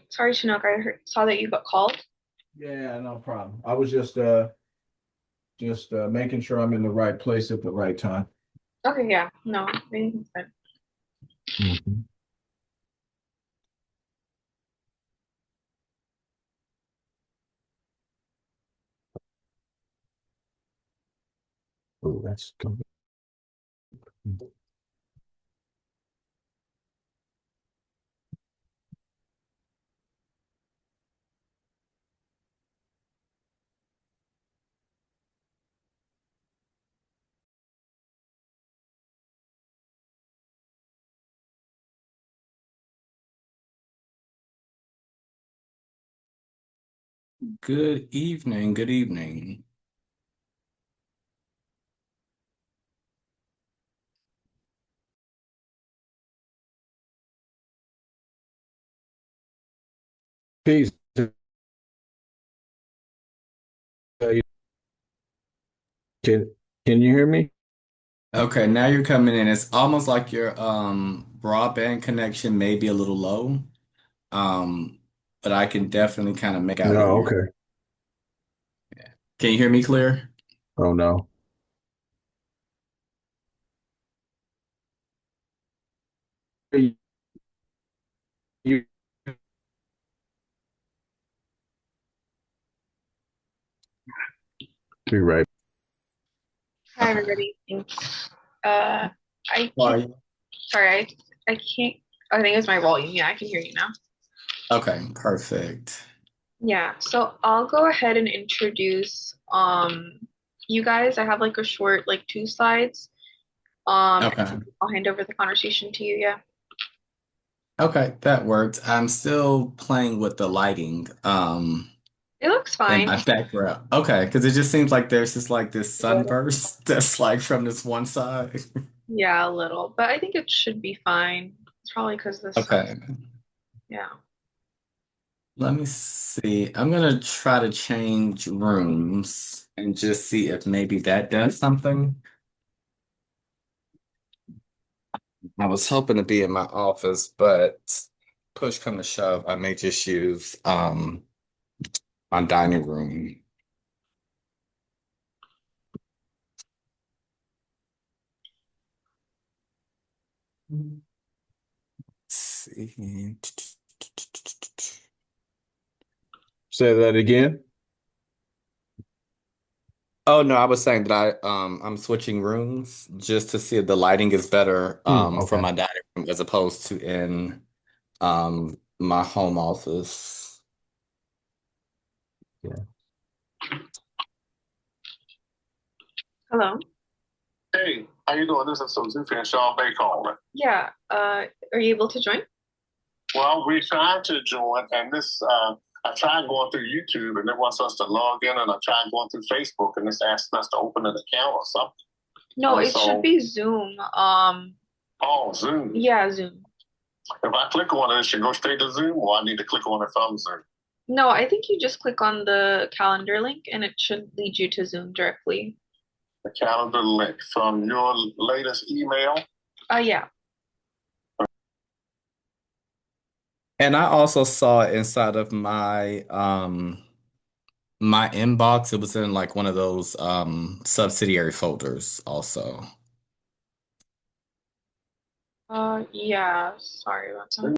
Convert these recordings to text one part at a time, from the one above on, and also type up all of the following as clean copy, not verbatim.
Sorry, Chinook, saw that you got called. Yeah, no problem. I was just making sure I'm in the right place at the right time. Okay, yeah, no, everything's good. Mhm. Oh, that's good. Good evening. Good evening. Peace. You- Can can you hear me? Okay, now you're coming in. It's almost like your broadband connection may be a little low. Um, but I can definitely kind of make out what No, you're. okay. Can you hear me clear? Oh no. You, you- Be right. Hi, everybody. Thanks. I How are can't. you? Sorry, I can't. I think it's my volume. Yeah, I can hear you now. Okay, perfect. Yeah, so I'll go ahead and introduce you guys. I have like a short like two slides. Okay. I'll hand over the conversation to you. Yeah. Okay, that worked. I'm still playing with the lighting It looks in fine. my background. Okay, because it just seems like there's just like this A little. sunburst that's like from this one side. Yeah, a little, but I think it should be fine. It's probably because the sun. Okay. Yeah. Let me see. I'm gonna try to change rooms and just see if maybe that does something. I was hoping to be in my office, but push come to shove, I may just use my dining room. Let's see. Say that again. Oh no, I was saying that I'm switching rooms just to see if the lighting is better from Okay. my dining room as opposed to in my home office. Yeah. Hello. Hey, how you doing? This is Suzuki and Sean Bay calling. Yeah. Are you able to join? Well, we tried to join, and I tried going through YouTube, and it wants us to log in, and I tried going through Facebook, and it's asking us to open an account or something. No, it should So, be Zoom. oh, Zoom. Yeah, Zoom. If I click on it, it should go straight to Zoom, or I need to click on it from Zoom. No, I think you just click on the calendar link and it should lead you to Zoom directly. The calendar link from your latest email. Yeah. And I also saw inside of my inbox, it was in like one of those subsidiary folders also. Yeah. Sorry about that.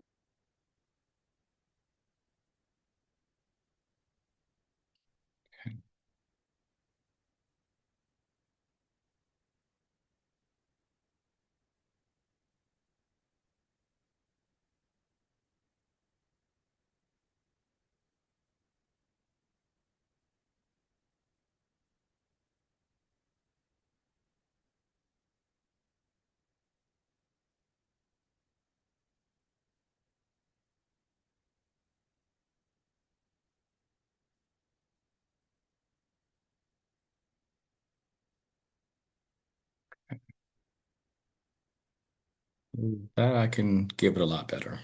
That I can give it a lot better.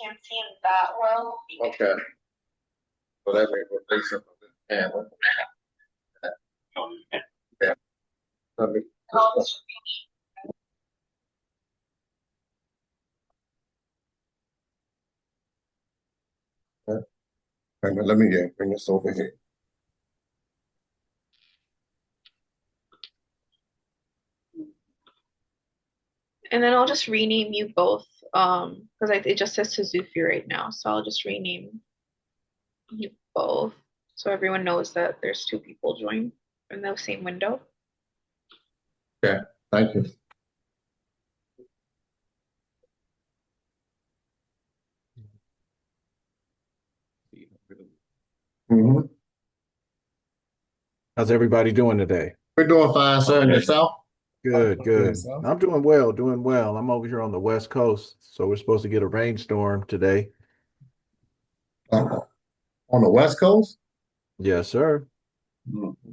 can't see him that well. Okay. So that makes a big difference in camera. Yeah. Let me. Wait a minute, let me bring this over here. And then I'll just rename you both, because it just says Suzuki right now. So I'll just rename you both so everyone knows that there's two people joined in the same window. Okay, thank you. Mhm. How's everybody doing today? We're doing fine, sir. And yourself? Good, good. I'm doing well, doing well. I'm over here on the West Coast, so we're supposed to get a rainstorm today. On the West Coast? Yes, sir.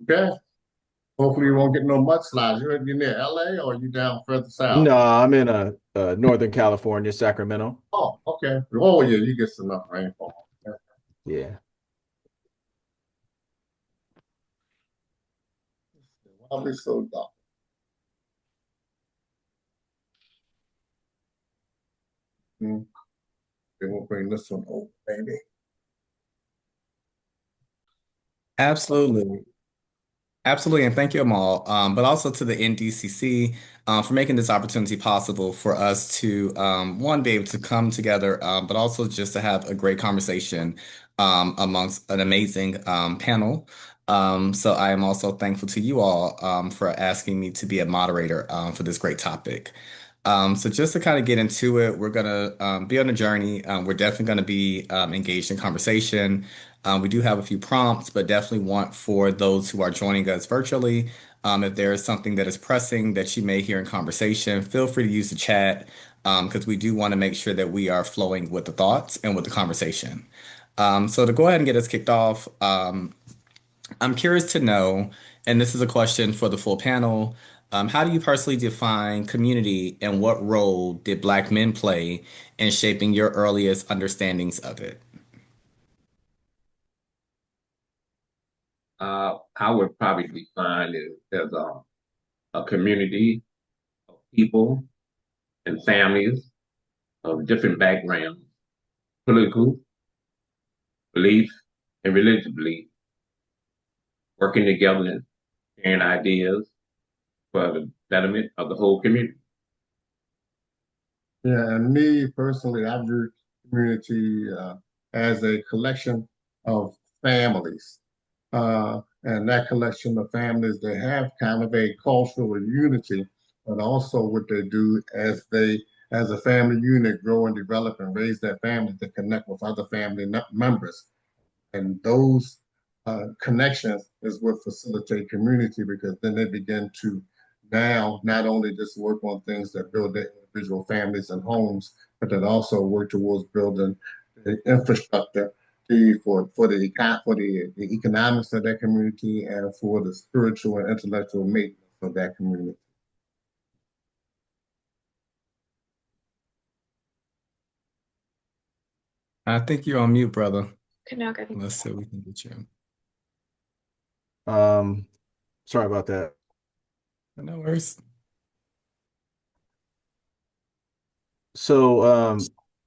Okay. Hopefully you won't get no mudslides. You near LA or you down further south? No, I'm in Northern California, Sacramento. Oh, okay. Oh yeah, you get some enough rainfall. Yeah. Why are we so dark? Hmm. Then we'll bring this one over, baby. Absolutely. Absolutely, and thank you, Amal, but also to the NDCC for making this opportunity possible for us to, one, be able to come together, but also just to have a great conversation amongst an amazing panel. So I am also thankful to you all for asking me to be a moderator for this great topic. So just to kind of get into it, we're gonna be on a journey. We're definitely gonna be engaged in conversation. We do have a few prompts, but definitely want for those who are joining us virtually, if there is something that is pressing that you may hear in conversation, feel free to use the chat because we do want to make sure that we are flowing with the thoughts and with the conversation. So to go ahead and get us kicked off, I'm curious to know, and this is a question for the full panel, how do you personally define community and what role did Black men play in shaping your earliest understandings of it? I would probably define it as a community of people and families of different backgrounds, political belief and religious belief, working together and sharing ideas for the betterment of the whole community. Yeah, and me personally, I view community as a collection of families. And that collection of families, they have kind of a cultural unity, but also what they do as a family unit, grow and develop and raise their family to connect with other family members. And those connections is what facilitate community because then they begin to now not only just work on things that build their individual families and homes, but that also work towards building the infrastructure for the economics of that community and for the spiritual and intellectual maintenance of that community. I think you're on mute, brother. Okay, now I think. Let's see if we can get you. Sorry about that. No worries. So,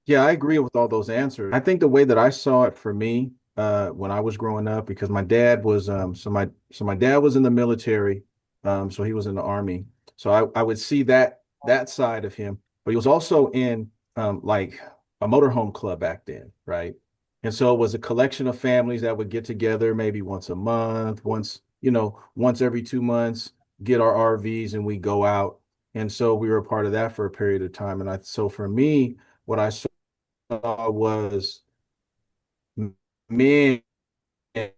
yeah, I agree with all those answers. I think the way that I saw it for me, when I was growing up, because my dad was, my dad was in the military, so he was in the army. So I would see that side of him, but he was also in, like a motorhome club back then, right? And so it was a collection of families that would get together maybe once a month, once every 2 months, get our RVs and we go out. And so we were a part of that for a period of time. So for me, what I saw was men in,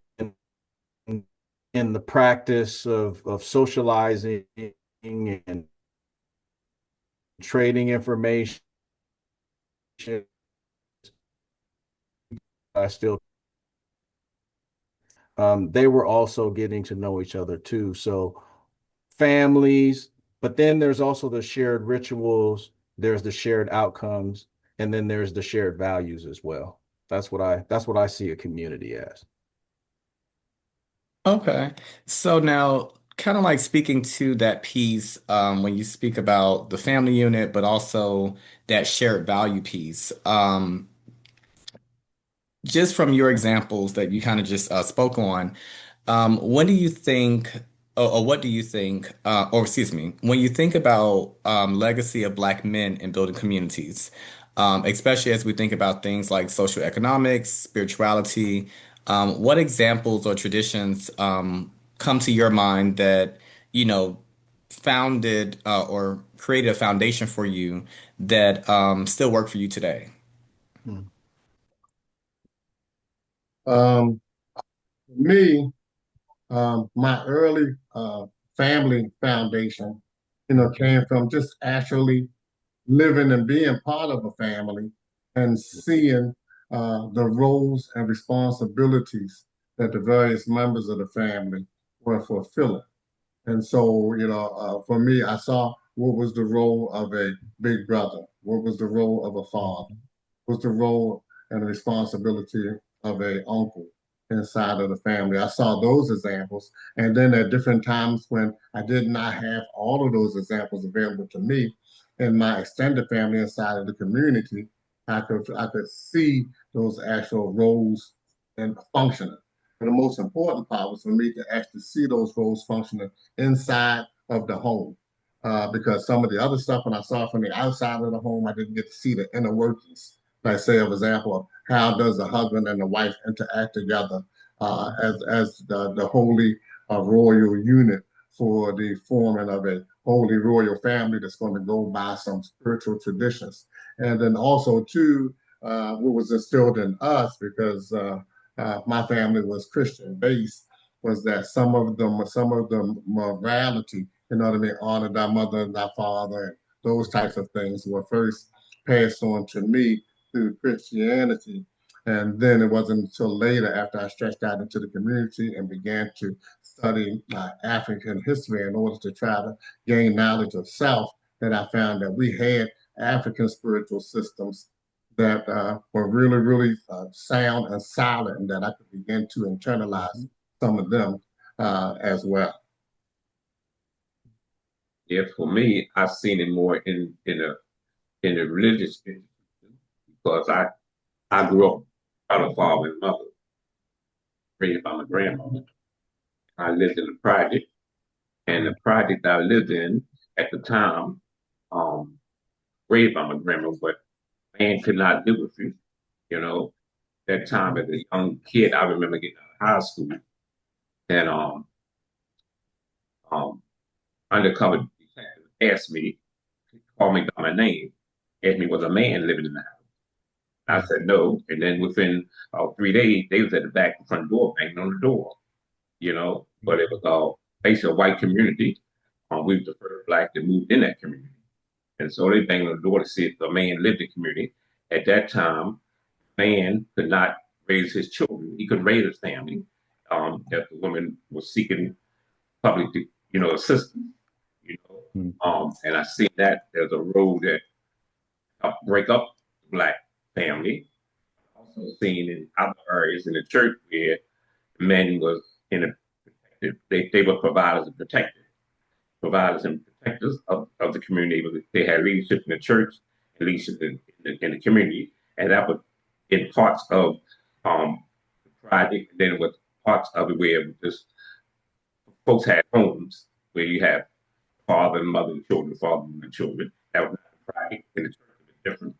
in the practice of socializing and trading information. I still, they were also getting to know each other too. So families, but then there's also the shared rituals, there's the shared outcomes. and then there's the shared values as well. That's what I see a community as. Okay. So now, kind of like speaking to that piece, when you speak about the family unit, but also that shared value piece. Just from your examples that you kind of just spoke on, when do you think, or what do you think, or excuse me, when you think about legacy of Black men in building communities, especially as we think about things like social economics, spirituality, what examples or traditions come to your mind that, you know, founded or created a foundation for you that still work for you today? Mm. For me, my early family foundation, came from just actually living and being part of a family and seeing the roles and responsibilities that the various members of the family were fulfilling. And so, for me, I saw what was the role of a big brother, what was the role of a father, was the role and the responsibility of a uncle inside of the family. I saw those examples. And then at different times when I did not have all of those examples available to me in my extended family inside of the community, I could see those actual roles and functioning. But the most important part was for me to actually see those roles functioning inside of the home. Because some of the other stuff when I saw from the outside of the home, I didn't get to see the inner workings. Like say, for example, how does the husband and the wife interact together as the holy royal unit for the forming of a holy royal family that's going to go by some spiritual traditions. And then also too, what was instilled in us because my family was Christian based, was that some of the morality, what I mean, honor thy mother and thy father, and those types of things were first passed on to me through Christianity. And then it wasn't until later, after I stretched out into the community and began to study African history in order to try to gain knowledge of self, that I found that we had African spiritual systems that were really, really sound and solid, and that I could begin to internalize Mhm. some of them as well. Yeah, for me, I've seen it more in a religious institution because I grew up without a father and mother, raised by my grandmother. I lived in a project, and the project I lived in at the time, um, raised by my grandma, but man could not live with you. You know, that time as a young kid, I remember getting out of high school and um, undercover detective asked me, called me by my name, asked me was a man living in the house. I Mm. said no, and then within 3 days, they was at the back front door banging on the door. But it was basically a white community. We was the first black that moved in that community. And so they banged on the door to see if a man lived in the community. At that time, man could not raise his children. He couldn't raise his family. That the woman was seeking public, assistance. You Mm. and I see that there's a road that helped break up the black family. Also seen in other areas in the church where men was in a they were providers and protectors of the community. They had leadership in the church and leadership in the community, and that was in parts of the project. And then it was parts of it where just folks had homes where you have father and mother and children, father and children. That was not the project in the church. It was different.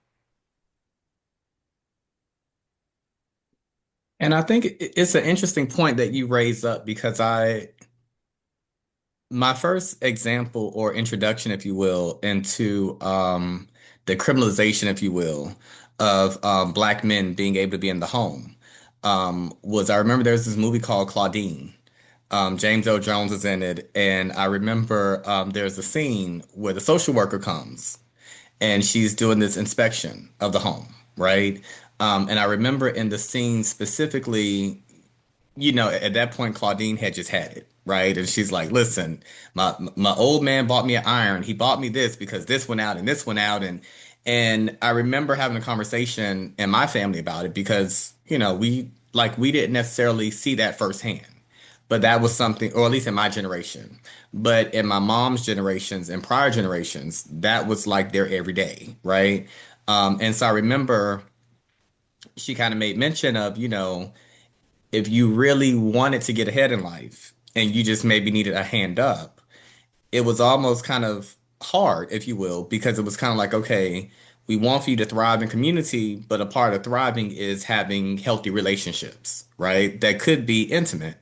And I think it's an interesting point that you raise up because my first example or introduction, if you will, into the criminalization, if you will, of Black men being able to be in the home was I remember there's this movie called Claudine. James Earl Jones is in it, and I remember there's a scene where the social worker comes and she's doing this inspection of the home, right? And I remember in the scene specifically, at that point, Claudine had just had it, right? And she's like, "Listen, my old man bought me an iron. He bought me this because this went out and this went out, And I remember having a conversation in my family about it because, we didn't necessarily see that firsthand. But that was something, or at least in my generation. But in my mom's generations and prior generations, that was like their everyday, right? And so I remember she kind of made mention of, if you really wanted to get ahead in life and you just maybe needed a hand up, it was almost kind of hard, if you will, because it was kind of like, okay, we want for you to thrive in community, but a part of thriving is having healthy relationships, right? That could be intimate.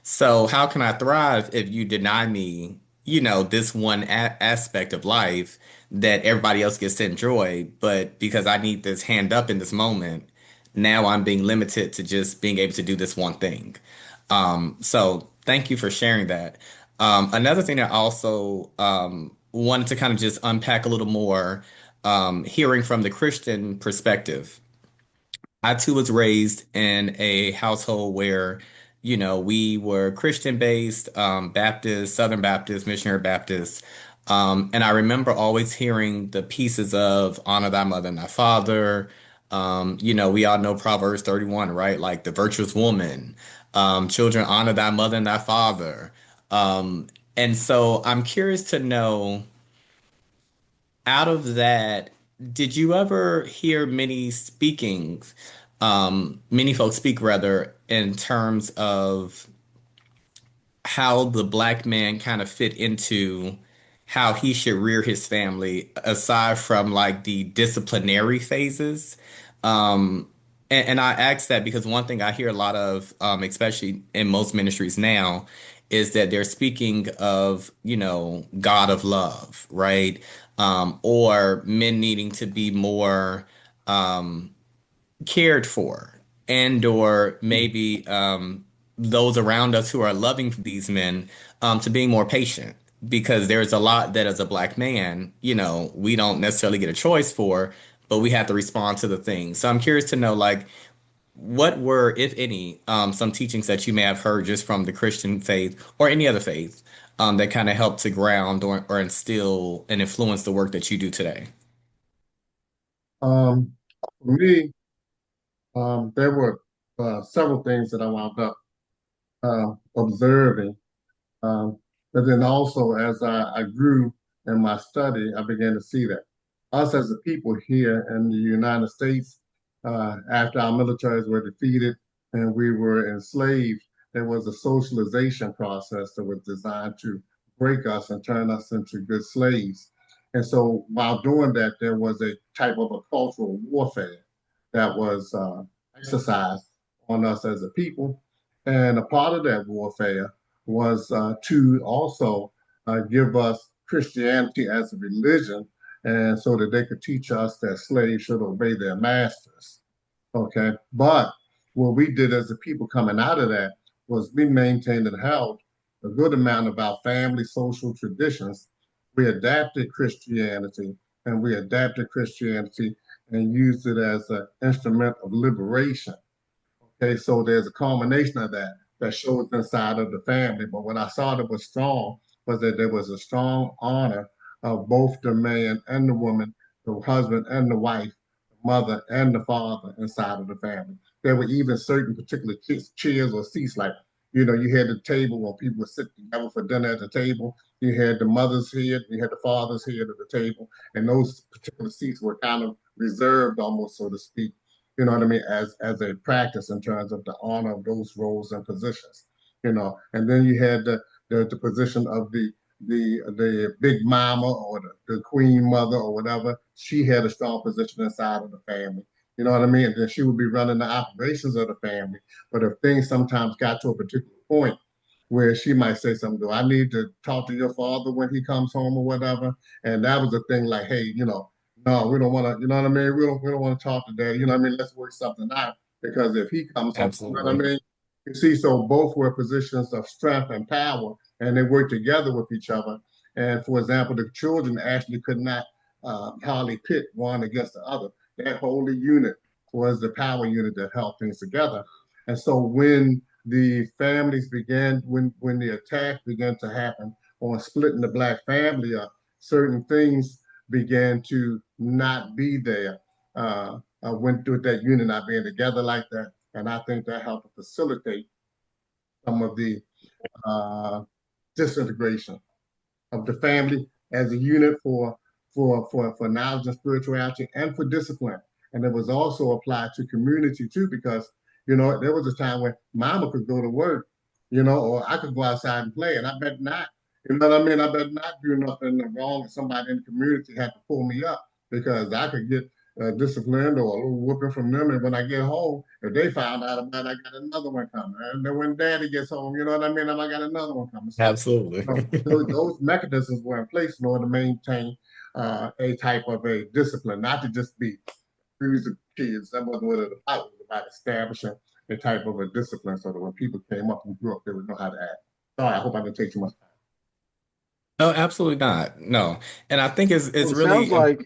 So how can I thrive if you deny me, this one aspect of life that everybody else gets to enjoy, but because I need this hand up in this moment, now I'm being limited to just being able to do this one thing. So thank you for sharing that. Another thing I also wanted to kind of just unpack a little more, hearing from the Christian perspective. I too was raised in a household where, we were Christian based, Baptist, Southern Baptist, Missionary Baptist. And I remember always hearing the pieces of honor thy mother and thy father. We all know Proverbs 31, right? Like the virtuous woman. Children, honor thy mother and thy father. Um, and so I'm curious to know, out of that, did you ever hear many folks speak rather, in terms of how the black man kind of fit into how he should rear his family, aside from like the disciplinary phases? And I ask that because one thing I hear a lot of, especially in most ministries now, is that they're speaking of, God of love, right? Or men needing to be more cared for, and or maybe those around us who are loving these men, to being more patient, because there's a lot that as a black man, we don't necessarily get a choice for, but we have to respond to the things. So I'm curious to know, like, what were, if any, some teachings that you may have heard just from the Christian faith or any other faith, that kind of helped to ground or instill and influence the work that you do today? Um, for me, there were several things that I wound up observing. Um, but then also, as I grew in my study, I began to see that us as a people here in the United States, after our militaries were defeated and we were enslaved, there was a socialization process that was designed to break us and turn us into good slaves. And so, while doing that, there was a type of a cultural warfare that was exercised on us as a people. And a part of that warfare was to also give us Christianity as a religion, and so that they could teach us that slaves should obey their masters. Okay, but what we did as a people coming out of that was we maintained and held a good amount of our family social traditions. We adapted Christianity, and we adapted Christianity and used it as an instrument of liberation. Okay, so there's a culmination of that that shows inside of the family. But what I saw that was strong was that there was a strong honor of both the man and the woman, the husband and the wife, the mother and the father inside of the family. There were even certain particular chairs or seats, like, you had the table when people would sit together for dinner at the table. You had the mother's head, you had the father's head at the table, and those particular seats were kind of reserved almost, so to speak, what I mean, as a practice in terms of the honor of those roles and positions, and then you had the position of the big mama or the queen mother or whatever. She had a strong position inside of the family. You know what I mean? And then she would be running the operations of the family. But if things sometimes got to a particular point where she might say something, do I need to talk to your father when he comes home or whatever? And that was a thing like, hey, no, we don't want to, you know what I mean? We don't want to talk to dad, you know what I mean? Let's work something out because if he comes home, you know what I Absolutely. mean? You see, so both were positions of strength and power, and they worked together with each other. And for example, the children actually could not hardly pit one against the other. That holy unit was the power unit that held things together. And so when the families began, when the attack began to happen on splitting the black family up, certain things began to not be there. Went through that unit not being together like that, and I think that helped facilitate some of the uh, disintegration of the family as a unit for knowledge and spirituality and for discipline. And it was also applied to community too, because there was a time when mama could go to work, or I could go outside and play, and I bet not. You know what I mean? I bet not do nothing wrong if somebody in the community had to pull me up because I could get disciplined or a little whooping from them. And when I get home, if they found out about it, I got another one coming. And then when daddy gets home, you know what I mean? I got another one coming. So Absolutely. those mechanisms were in place in order to maintain a type of a discipline, not to just be abuse of kids. That wasn't what it was about. It was about establishing a type of a discipline so that when people came up and grew up, they would know how to act. Sorry, I hope I didn't take too much time. Oh, absolutely not. No. And I think Well, it's it really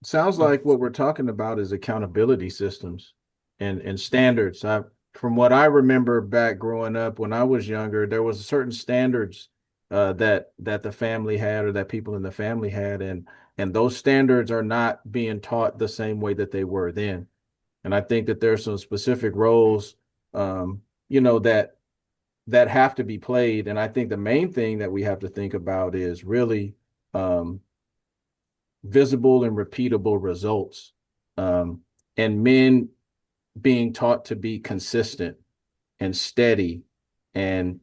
sounds like what we're talking about is accountability systems and standards. From what I remember back growing up when I was younger, there was certain standards that the family had or that people in the family had, and those standards are not being taught the same way that they were then. And I think that there's some specific roles, um, that have to be played. And I think the main thing that we have to think about is really um, visible and repeatable results, um, and men being taught to be consistent and steady and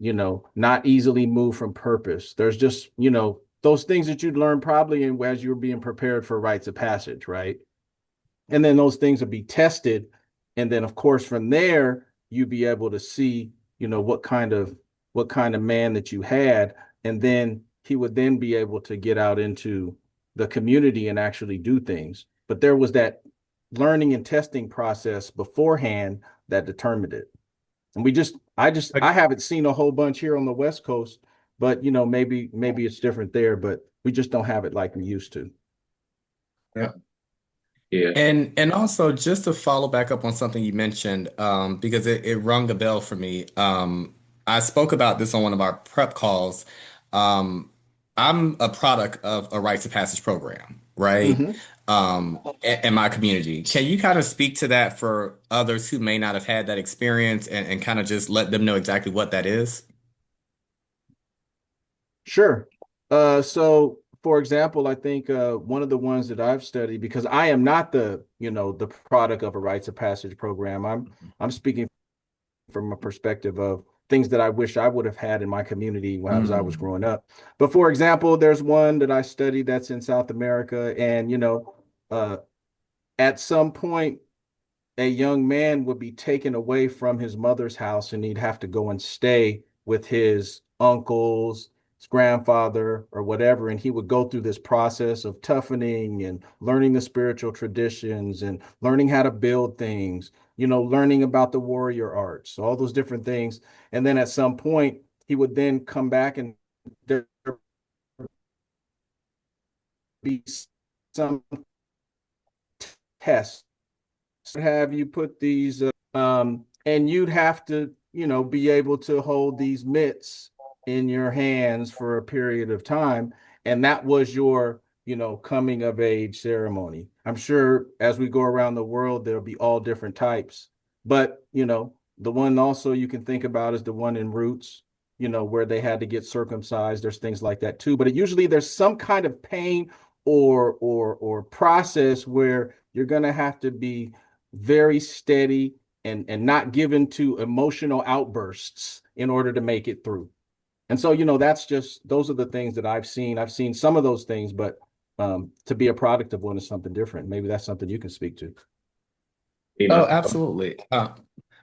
not easily move from purpose. There's just those things that you'd learn probably as you were being prepared for rites of passage, right? And then those things will be tested, and then of course from there you'd be able to see what kind of man that you had, and then he would then be able to get out into the community and actually do things. But there was that learning and testing process beforehand that determined it. And I haven't seen a whole bunch here on the West Coast, but maybe it's different there, but we just don't have it like we used to. Yeah. Yeah. And also just to follow back up on something you mentioned, because it rung a bell for me. I spoke about this on one of our prep calls. Um, I'm a product of a rites of passage program, right? Mm-hmm. In my community. Can you kind of speak to that for others who may not have had that experience and kind of just let them know exactly what that is? Sure. So for example, I think one of the ones that I've studied, because I am not the product of a rites of passage program. I'm speaking from a perspective of things that I wish I would have had in my community when I was Mm. growing up. But for example, there's one that I studied that's in South America, and uh, at some point a young man would be taken away from his mother's house and he'd have to go and stay with his uncles, his grandfather, or whatever. And he would go through this process of toughening and learning the spiritual traditions and learning how to build things, learning about the warrior arts, all those different things. And then at some point, he would then come back and there would be some tests have you put these and you'd have to be able to hold these mitts in your hands for a period of time, and that was your coming of age ceremony. I'm sure as we go around the world there'll be all different types, but the one also you can think about is the one in Roots, where they had to get circumcised. There's things like that too, but usually there's some kind of pain or process where you're going to have to be very steady and not given to emotional outbursts in order to make it through. And so, that's just those are the things that I've seen. I've seen some of those things, but to be a product of one is something different. Maybe that's something you can speak to. Me Oh, myself, absolutely.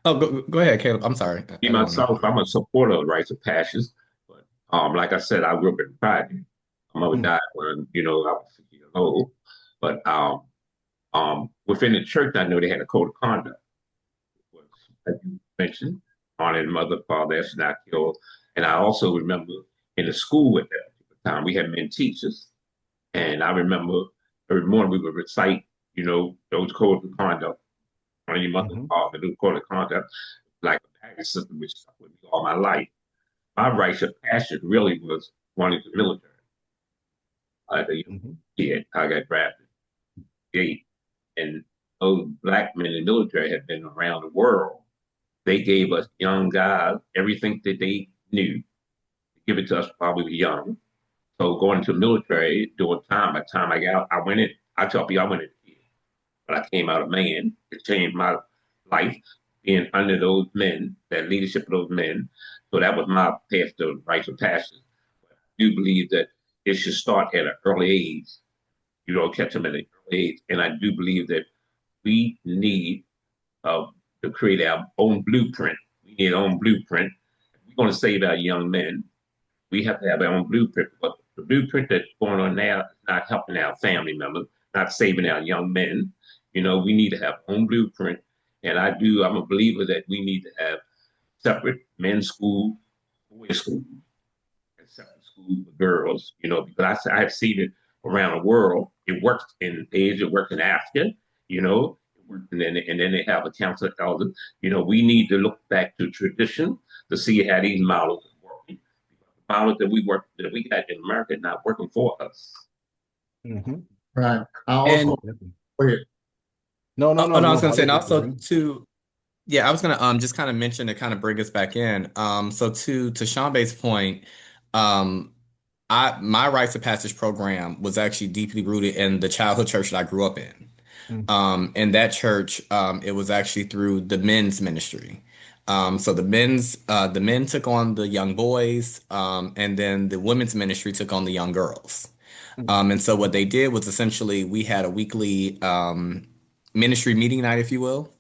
Go ahead, Caleb. I'm sorry. me I don't want to. myself, I'm a supporter of rites of passage. But like I said, I grew up in private. My mother Mm, died when, I was 6 years old. But within the church, I know they had a code of conduct. Was, as you mentioned, honoring mother, father, that's not killed. And I also remember in the school at that time, we had men teachers. And I remember every morning we would recite, those codes of conduct on your mother's mhm. father, those code of conduct, like a package system which stuck with me all my life. My rites of passage really was wanting the military. as a young Mhm. kid. I got drafted eight, and those black men in the military have been around the world. They gave us young guys everything that they knew. Give it to us while we were young. So going to the military, doing time by time I got out, I went in. I tell people I went in, but I came out a man. It changed my life being under those men, that leadership of those men. So that was my path to rites of passage. I do believe that it should start at an early age. You know, catch them at an early age. And I do believe that we need uh, to create our own blueprint. We need our own blueprint. If we're going to save our young men, we have to have our own blueprint. But the blueprint that's going on now is not helping our family members, not saving our young men. You know, we need to have our own blueprint. And I'm a believer that we need to have separate men's school, boys' school, and separate school for girls, you know, because I've seen it around the world. It works in Asia, it works in Africa, you know, and then they have a council of elders. You know, we need to look back to tradition to see how these models are working. The models that we got in America are not working for us. Mhm. Right. I also, And Definitely. go ahead. No, no, oh no, no, I was no. gonna I'll say, let and you also continue. to yeah, I was gonna just kind of mention to kind of bring us back in. So to Shambe's point, um, I my rites of passage program was actually deeply rooted in the childhood church that I grew up in. Mm. In that church, it was actually through the men's ministry. So the men took on the young boys, and then the women's ministry took on the young girls. Mm. And so what they did was essentially we had a weekly ministry meeting night, if you will.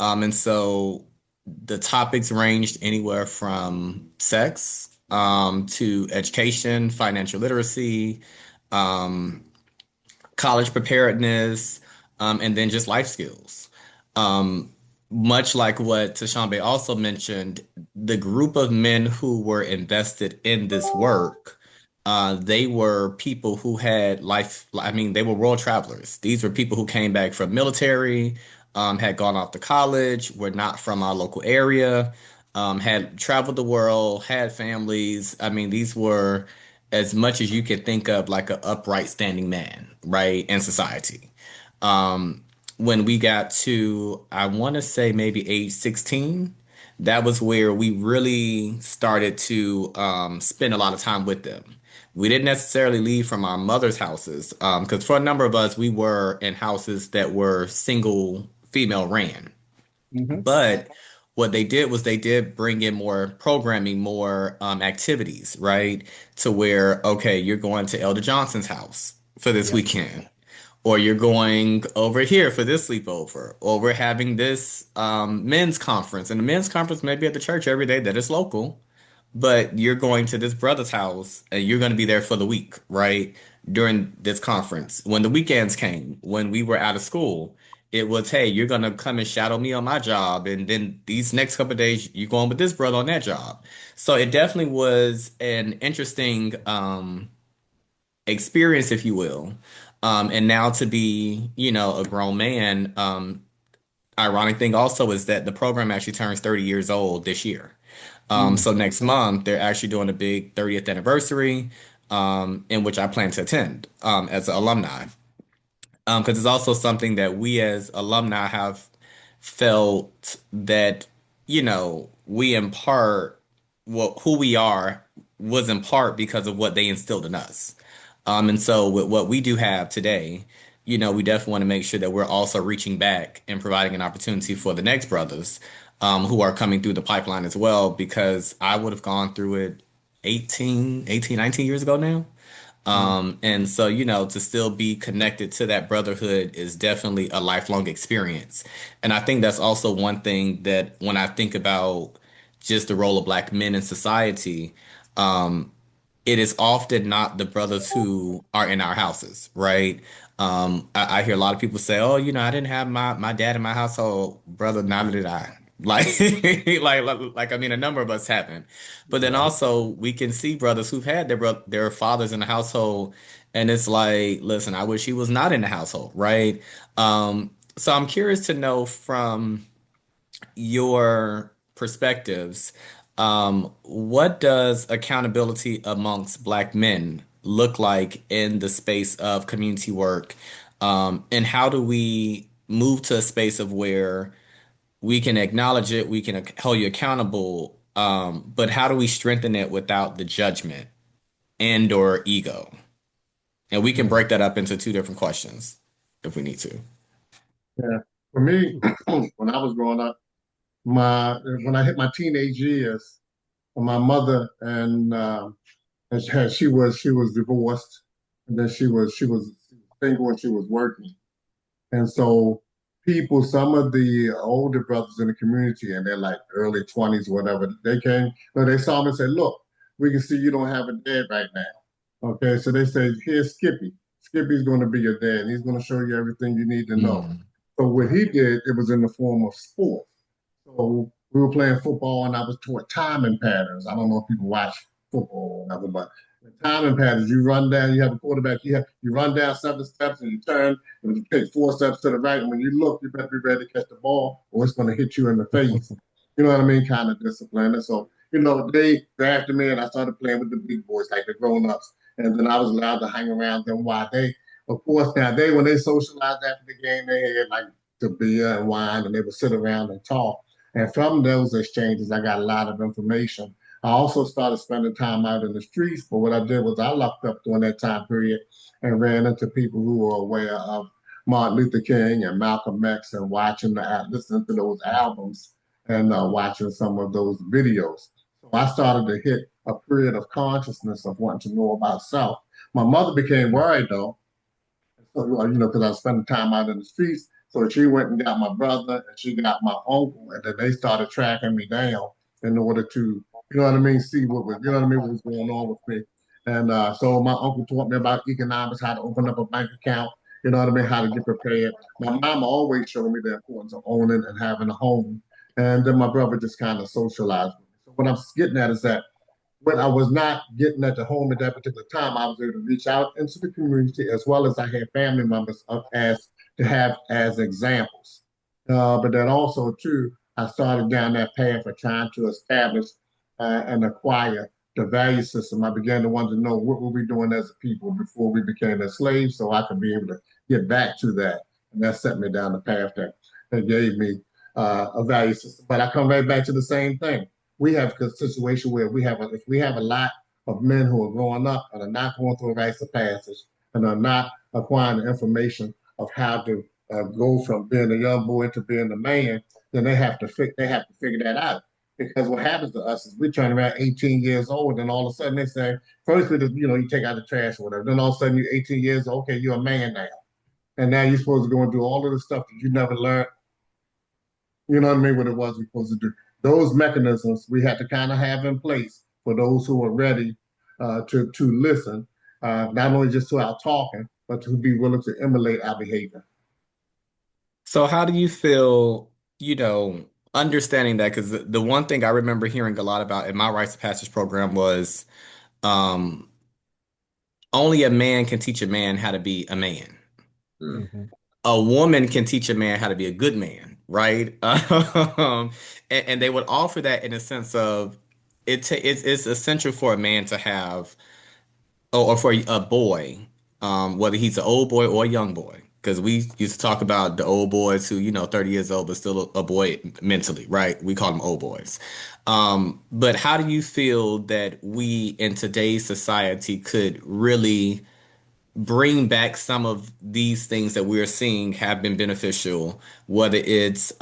And so the topics ranged anywhere from sex to education, financial literacy, um, college preparedness, and then just life skills. Um, Much like what Tashambe also mentioned, the group of men who were invested in this work, they were people who had life, I mean, they were world travelers. These were people who came back from military, had gone off to college, were not from our local area, had traveled the world, had families. I mean, these were as much as you could think of like an upright standing man, right, in society. Um, when we got to, I want to say maybe age 16, that was where we really started to spend a lot of time with them. We didn't necessarily leave from our mother's houses because for a number of us, we were in houses that were single female ran. Mhm. But what they did was they did bring in more programming, more activities, right? To where, okay, you're going to Elder Johnson's house for this Yeah. weekend, or you're going over here for this sleepover, or we're having this men's conference. And the men's conference may be at the church every day that is local, but you're going to this brother's house and you're going to be there for the week, right? During this conference. When the weekends came, when we were out of school, it was, hey, you're going to come and shadow me on my job. And then these next couple of days, you're going with this brother on that job. So it definitely was an interesting experience, if you will. And now to be, you know, a grown man, ironic thing also is that the program actually turns 30 years old this year. Mm. So next month, they're actually doing a big 30th anniversary, in which I plan to attend as an alumni. Because it's also something that we as alumni have felt that, you know, we impart who we are was in part because of what they instilled in us. And so with what we do have today, you know, we definitely want to make sure that we're also reaching back and providing an opportunity for the next brothers who are coming through the pipeline as well, because I would have gone through it 19 years ago now. Mm. And so, you know, to still be connected to that brotherhood is definitely a lifelong experience. And I think that's also one thing that when I think about just the role of Black men in society, um, it is often not the brothers who are in our houses, right? I hear a lot of people say, "Oh, you know, I didn't have my dad in my household, brother. Neither did I." Like, like I mean, a number of us haven't. But then Right. also we can see brothers who've had their fathers in the household, and it's like, listen, I wish he was not in the household, right? So I'm curious to know from your perspectives, what does accountability amongst Black men look like in the space of community work? And how do we move to a space of where we can acknowledge it, we can hold you accountable, but how do we strengthen it without the judgment and or ego? And we can Yeah. break that up into two different questions if we need to. Yeah. For me, when I was growing up, when I hit my teenage years, my mother and she was divorced, and then she was single and she was working. And so some of the older brothers in the community, and they're like early 20s, whatever, they came, no, they saw me and said, look, we can see you don't have a dad right now. Okay, so they said, here's Skippy. Skippy's going to be your dad, and he's going to show you everything you need to know. Mm. So what he did, it was in the form of sport. So we were playing football, and I was taught timing patterns. I don't know if people watch football or whatever, but the timing patterns, you run down, you have a quarterback, you run down 7 steps and you turn, and you take 4 steps to the right. And when you look, you better be ready to catch the ball, or it's going to hit you in the face. You know what I mean? Kind of discipline. And so, they drafted me, and I started playing with the big boys, like the grown-ups. And then I was allowed to hang around them while of course, now when they socialized after the game, they had like the beer and wine, and they would sit around and talk. And from those exchanges, I got a lot of information. I also started spending time out in the streets, but what I did was I locked up during that time period and ran into people who were aware of Martin Luther King and Malcolm X, and listening to those albums, and watching some of those videos. So I started to hit a period of consciousness of wanting to know about self. My mother became worried though, so, because I was spending time out in the streets. So she went and got my brother, and she got my uncle, and then they started tracking me down in order to, see what was going on with me. And so my uncle taught me about economics, how to open up a bank account, how to get prepared. My mama always showed me the importance of owning and having a home. And then my brother just kind of socialized with me. So what I'm getting at is that when I was not getting at the home at that particular time, I was able to reach out into the community, as well as I had family members as examples. But then also too, I started down that path of trying to establish and acquire the value system. I began to want to know what were we doing as a people before we became enslaved, so I could be able to get back to that, and that set me down the path that gave me a value system. But I come right back to the same thing. We have a situation where if we have a lot of men who are growing up and are not going through a rites of passage, and are not acquiring the information of how to go from being a young boy to being a man, then they have to figure that out. Because what happens to us is we turn around 18 years old, and all of a sudden they say, first, you take out the trash or whatever. Then all of a sudden you're 18 years old, okay, you're a man now. And now you're supposed to go and do all of the stuff that you never learned, you know what I mean, what it was we're supposed to do. Those mechanisms we had to kind of have in place for those who are ready to listen, not only just to our talking, but to be willing to emulate our behavior. So how do you feel, understanding that? Because the one thing I remember hearing a lot about in my rites of passage program was um, only a man can teach a man how to be a man. Mm. Mhm. A woman can teach a man how to be a good man, right? And they would offer that in a sense of it's essential for a man to have, or for a boy, whether he's an old boy or a young boy. Because we used to talk about the old boys who, 30 years old, but still a boy mentally, right? We call them old boys. But how do you feel that we in today's society could really bring back some of these things that we're seeing have been beneficial, whether it's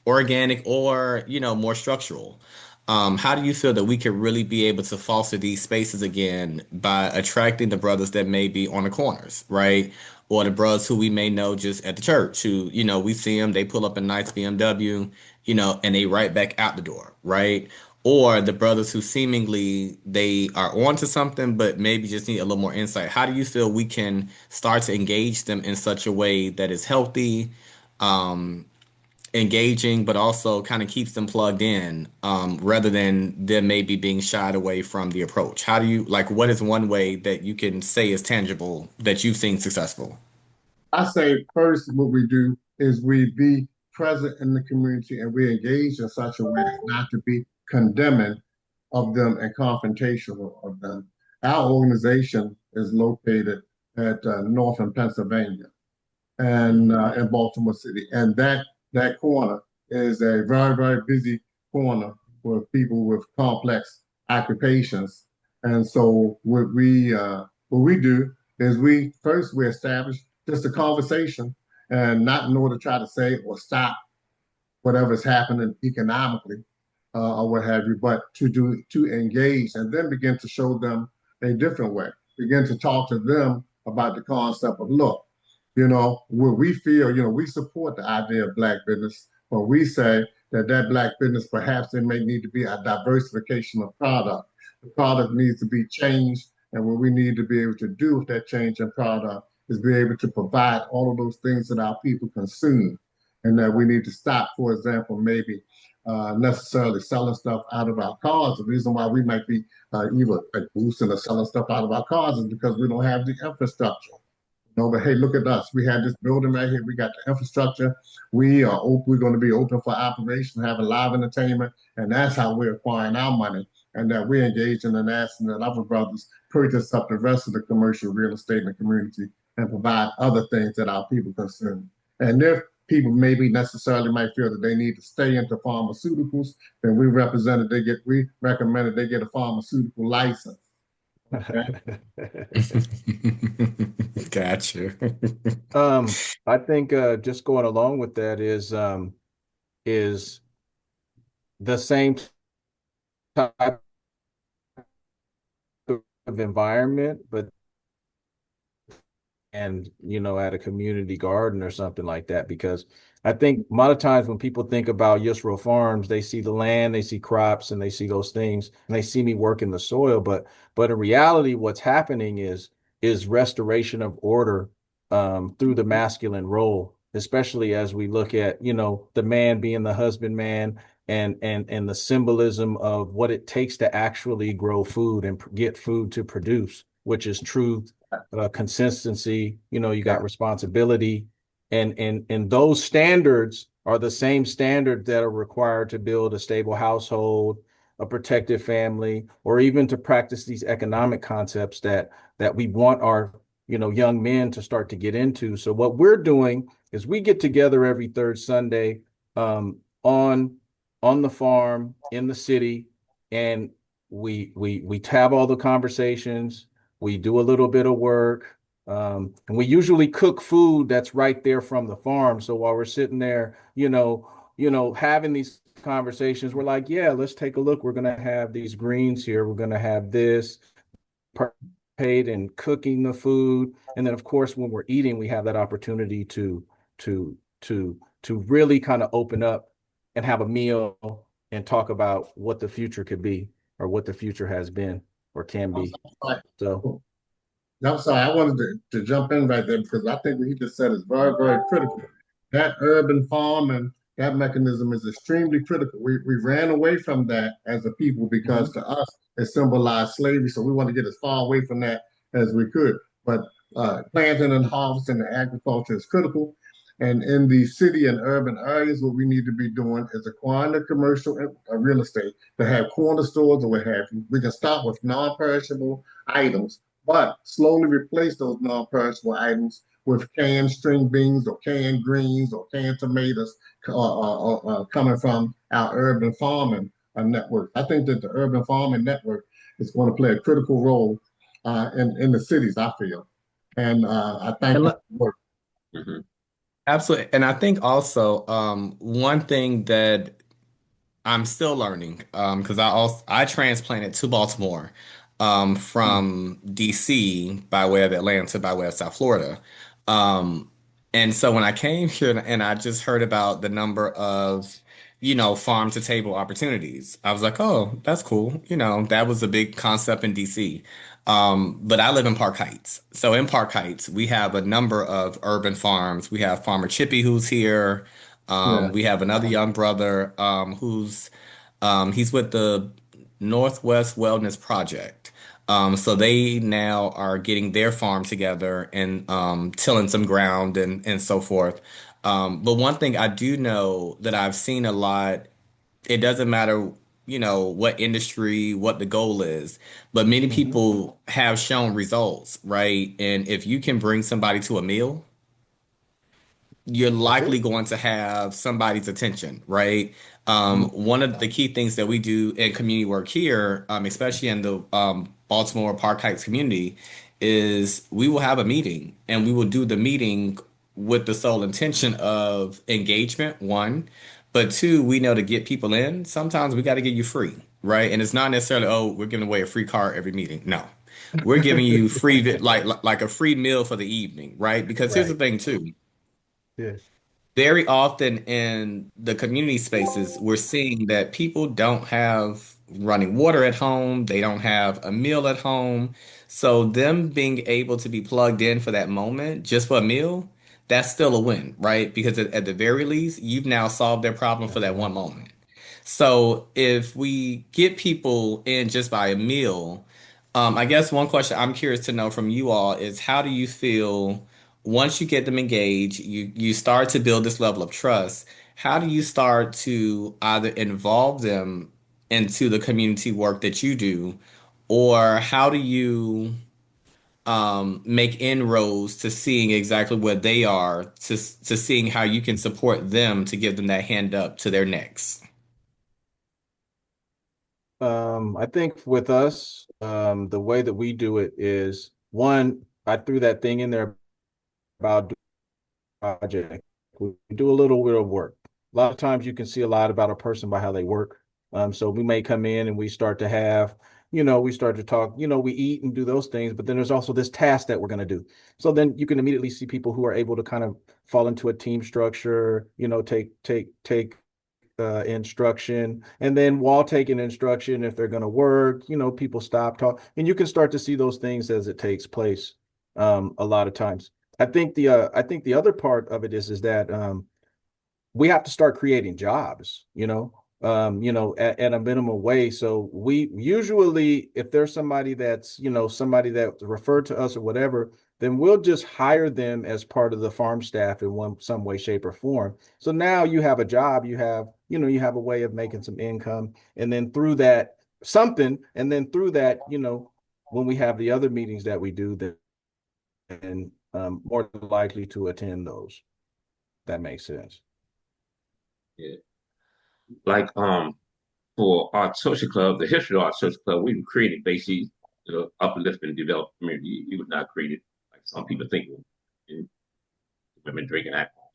organic or more structural? How do you feel that we could really be able to foster these spaces again by attracting the brothers that may be on the corners, right? Or the brothers who we may know just at the church, who we see them, they pull up a nice BMW, and they right back out the door, right? Or the brothers who seemingly they are onto something but maybe just need a little more insight. How do you feel we can start to engage them in such a way that is healthy, um, engaging, but also kind of keeps them plugged in, rather than them maybe being shied away from the approach? How do you what is one way that you can say is tangible that you've seen successful? I say first, what we do is we be present in the community, and we engage in such a way as not to be condemning of them and confrontational of them. our organization is located at Northern Pennsylvania and in Baltimore City. And that corner is a very, very busy corner with people with complex occupations. And so what we do is we establish just a conversation and not in order to try to say or stop whatever's happening economically or what have you, but to engage and then begin to show them a different way. Begin to talk to them about the concept of look, where we feel, we support the idea of black business, but we say that black business perhaps there may need to be a diversification of product. The product needs to be changed, and what we need to be able to do with that change in product is be able to provide all of those things that our people consume, and that we need to stop, for example, maybe necessarily selling stuff out of our cars. The reason why we might be either boosting or selling stuff out of our cars is because we don't have the infrastructure. No, but hey, look at us. We have this building right here. We got the infrastructure. We are open. We're going to be open for operation, having live entertainment, and that's how we're acquiring our money. And that we're engaging and asking that other brothers purchase up the rest of the commercial real estate in the community and provide other things that our people consume. And if people maybe necessarily might feel that they need to stay into pharmaceuticals, then we recommended they get a pharmaceutical license. Okay. Gotcha. I think just going along with that is the same type of environment, but and at a community garden or something like that, because I think a lot of times when people think about Yusro Farms, they see the land, they see crops, and they see those things, and they see me work in the soil. But in reality, what's happening is restoration of order through the masculine role, especially as we look at the man being the husbandman, and the symbolism of what it takes to actually grow food and get food to produce, which is truth, consistency. You got responsibility, and those standards are the same standards that are required to build a stable household, a protected family, or even to practice these economic concepts that we want our young men to start to get into. So what we're doing is we get together every third Sunday on the farm in the city, and we have all the conversations. We do a little bit of work, and we usually cook food that's right there from the farm. So while we're sitting there, having these conversations, we're like, yeah, let's take a look. We're gonna have these greens here. We're gonna have this paid in cooking the food, and then of course when we're eating, we have that opportunity to to really kind of open up and have a meal and talk about what the future could be, or what the future has been or can be. So I'm sorry, I wanted to jump in right there because I think what he just said is very, very critical. That urban farm and that mechanism is extremely critical. We ran away from that as a people because to us it symbolized slavery. So we want to get as far away from that as we could. But planting and harvesting and agriculture is critical. And in the city and urban areas, what we need to be doing is acquiring the commercial real estate to have corner stores or what have you. We can start with non-perishable items, but slowly replace those non-perishable items with canned string beans or canned greens or canned tomatoes coming from our urban farming network. I think that the urban farming network is going to play a critical role in the cities, I feel. And I thank And you le- for the work. Absolutely. And I think also one thing that I'm still learning because I transplanted to Baltimore from DC by way of Atlanta by way of South Florida. Um, and so when I came here and I just heard about the number of, farm to table opportunities, I was like, oh, that's cool. That was a big concept in DC. But I live in Park Heights. So in Park Heights, we have a number of urban farms. We have Farmer Chippy who's here. Yeah. We have another young brother he's with the Northwest Wellness Project. So they now are getting their farm together and tilling some ground and so forth. But one thing I do know that I've seen a lot, it doesn't matter what industry, what the goal is. But many Hmm. people have shown results, right? And if you can bring somebody to a meal, you're That's likely it. going to have somebody's attention, right? Hmm. One of the key things that we do in community work here, especially in the Baltimore Park Heights community, is we will have a meeting and we will do the meeting with the sole intention of engagement, one, but two, we know to get people in, sometimes we got to get you free, right? And it's not necessarily, oh, we're giving away a free car every meeting. No, we're giving you free, like a free meal for the evening, right? Because here's the Right. thing, too. Yeah. Very often in the community spaces, we're seeing that people don't have running water at home, they don't have a meal at home. So, them being able to be plugged in for that moment just for a meal, that's still a win, right? Because at the very least, you've now solved their problem for That's that right. one moment. So, if we get people in just by a meal, I guess one question I'm curious to know from you all is how do you feel once you get them engaged, you start to build this level of trust. How do you start to either involve them into the community work that you do, or how do you make inroads to seeing exactly where they are, to seeing how you can support them to give them that hand up to their next? I think with us, the way that we do it is one, I threw that thing in there about doing a project. We do a little bit of work. A lot of times you can see a lot about a person by how they work. So we may come in and we start to have, we start to talk, we eat and do those things, but then there's also this task that we're going to do. So then you can immediately see people who are able to kind of fall into a team structure, take instruction. And then while taking instruction, if they're going to work, people stop talk, and you can start to see those things as it takes place a lot of times. I think the other part of it is that we have to start creating jobs, at a minimum wage. So we usually, if there's somebody that's, somebody that referred to us or whatever, then we'll just hire them as part of the farm staff in some way, shape, or form. So now you have a job, you have a way of making some income, and then through that something, and then through that, when we have the other meetings that we do, then more likely to attend those. That makes sense. Yeah. Like for our social club, the history of our social club, we created basically to uplift and develop community. We would not create it like some people think in women drinking alcohol.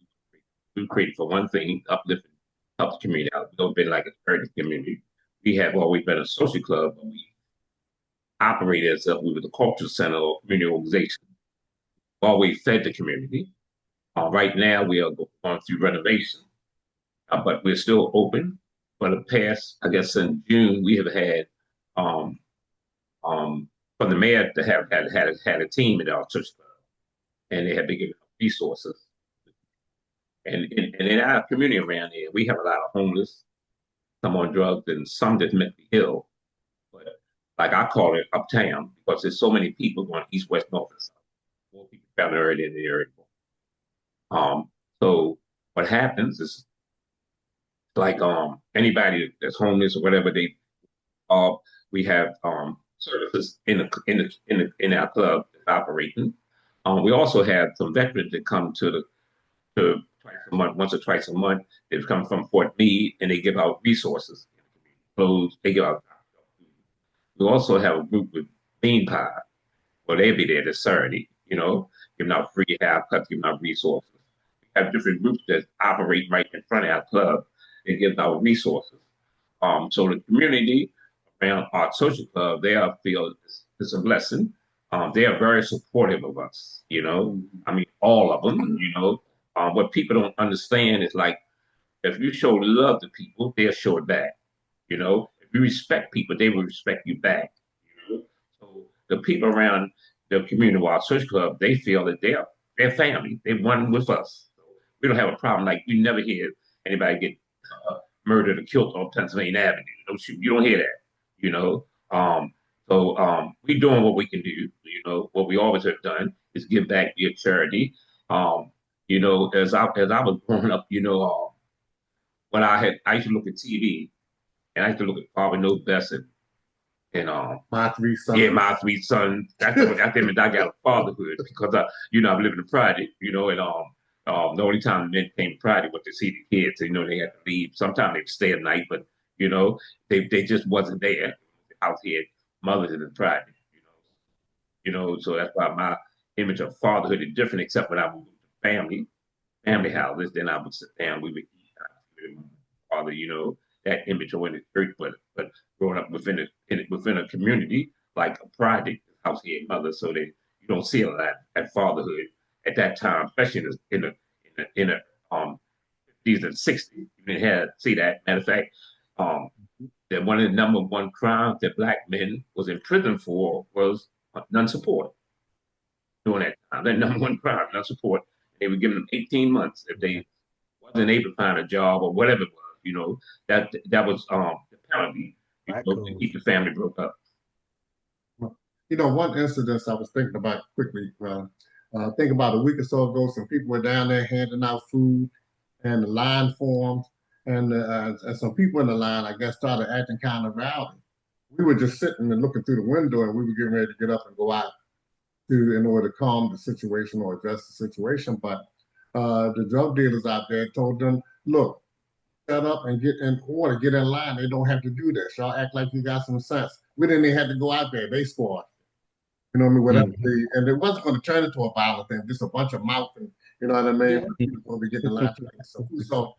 We created for one thing, uplift and help the community out. We don't been like a charity community. We have always been a social club, but we operate as if we were the cultural center or community organization. Always fed the community. Right now, we are going through renovation, but we're still open. For the past, I guess in June, we have had um, for the mayor to have had a team in our church club, and they have been giving resources. And in our community around here, we have a lot of homeless, some on drugs, and some that's mentally ill. But like I call it uptown because there's so many people going east, west, north, and south. More people found already in the area. Um, so what happens is like anybody that's homeless or whatever they uh we have services in our club that's operating. We also have some veterans that come to twice a month, once or twice a month. They've come from Fort Meade and they give out resources, clothes, they give out. We also have a group with Bean Pie. Well, they'll be there this Saturday, giving out free haircuts, giving out resources. We have different groups that operate right in front of our club and give out resources. So the community around our social club, they are feel it's a blessing. They are very supportive of us. I mean, all of them. What people don't understand is like if you show love to people, they'll show it back. If you respect people, they will respect you back. So the people around the community of our social club, they feel that they're family. They're one with us. So we don't have a problem. Like you never hear anybody get murdered or killed on Pennsylvania Avenue. You don't hear that. You know. We doing what we can do. What we always have done is give back via charity. As I was growing up, when I used to look at TV And I used to look at Probably Know Best and My three yeah, sons. my three sons. That's them and I got a fatherhood because I'm living in Friday, the only time the men came to Friday was to see the kids. They had to leave. Sometimes they'd stay at night, but you know, they just wasn't there out here mothers in the Friday, so that's why my image of fatherhood is different, except when I moved to family houses, then I would sit down, we would eat with my father, that image of in the church, but growing up within a community like a project house here mother, so that you don't see a lot at fatherhood at that time, especially in the 50s and 60s. You didn't have see that. Matter of fact, um that one of the number one crimes that black men was in prison for was non-support during that time. That number one crime, non-support. They were giving them 18 months if they wasn't able to find a job or whatever it was. That was the penalty. Black To code. keep the family broke up. One incident I was thinking about quickly. Think about a week or so ago, some people were down there handing out food, and the line formed, and some people in the line, I guess, started acting kind of rowdy. We were just sitting and looking through the window, and we were getting ready to get up and go out in order to calm the situation or address the situation. But the drug dealers out there told them, "Look, shut up and get in order, get in line. They don't have to do this. Y'all act like you got some sense. We didn't even have to go out there. They scored. You know what I mean? Whatever Mhm. and it wasn't going to turn into a violent thing, just a bunch of mouthing, you know what I mean? But people going to be getting in line to get some food. So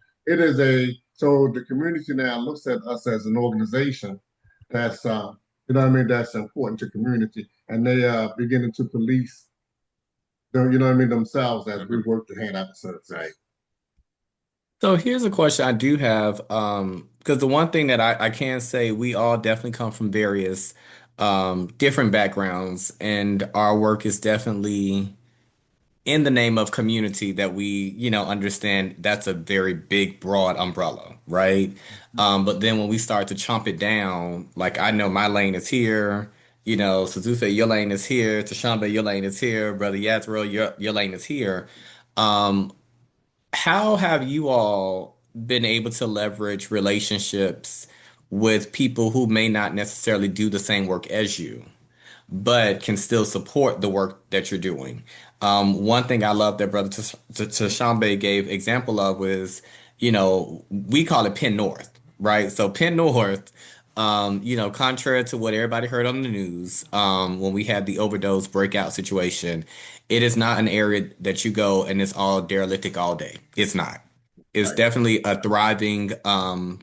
so the community now looks at us as an organization that's, that's important to community. And they are beginning to police, themselves as we Mhm. work to hand out the services. Right. So here's a question I do have, because the one thing that I can say, we all definitely come from various different backgrounds, and our work is definitely in the name of community that we, understand that's a very big, broad umbrella, right? But then when we start to chomp it down, like I know my lane is here, Suzufe, your lane is here, Tashambe, your lane is here, Brother Yazriel, your lane is here. Um, how have you all been able to leverage relationships with people who may not necessarily do the same work as you, but can still support the work that you're doing? One thing I love that Brother Tashambe gave example of was, we call it Penn North, right? So Penn North, contrary to what everybody heard on the news, when we had the overdose breakout situation, it is not an area that you go and it's all derelict all day. It's not. It's Right. definitely a thriving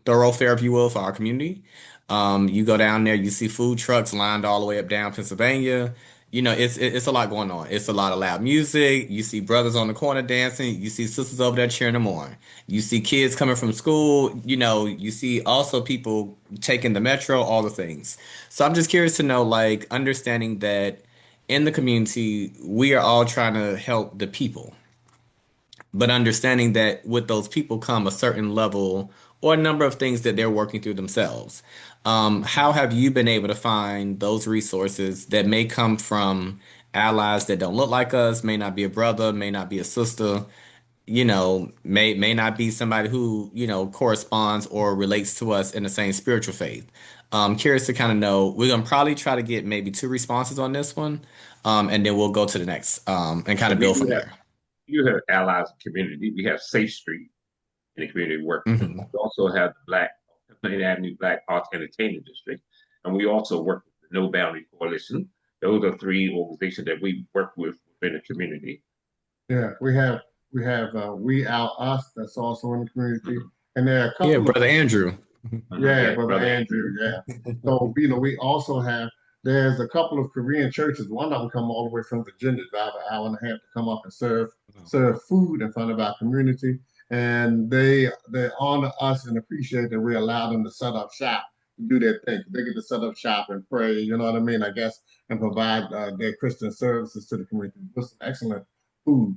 thoroughfare, if you will, for our community. You go down there, you see food trucks lined all the way up down Pennsylvania. It's a lot going on. It's a lot of loud music. You see brothers on the corner dancing. You see sisters over there cheering them on. You see kids coming from school. You see also people taking the metro, all the things. So I'm just curious to know, like, understanding that in the community, we are all trying to help the people, but understanding that with those people come a certain level or a number of things that they're working through themselves. How have you been able to find those resources that may come from allies that don't look like us, may not be a brother, may not be a sister, may not be somebody who, corresponds or relates to us in the same spiritual faith? Curious to kind of know. We're gonna probably try to get maybe two responses on this one, and then we'll go to the next, and kind And of we build do from have there. you have allies in community. We have Safe Street in the community work. Mhm. We also have the Pennsylvania Avenue Black Arts Entertainment District, and we also work with the No Boundary Coalition. Those are three organizations that we work with within the community. Yeah, we have We Out Us that's also in the community, and there are a Yeah, couple of brother Andrew. yeah, Yeah, brother brother Andrew, Andrew. yeah. So we also have there's a couple of Korean churches. One of them come all the way from Virginia, drive an hour and a half to come up and serve food in front of our community, and they honor us and appreciate that we allow them to set up shop, do their thing. They get to set up shop and pray. You know what I mean? I guess and provide their Christian services to the community with some excellent food.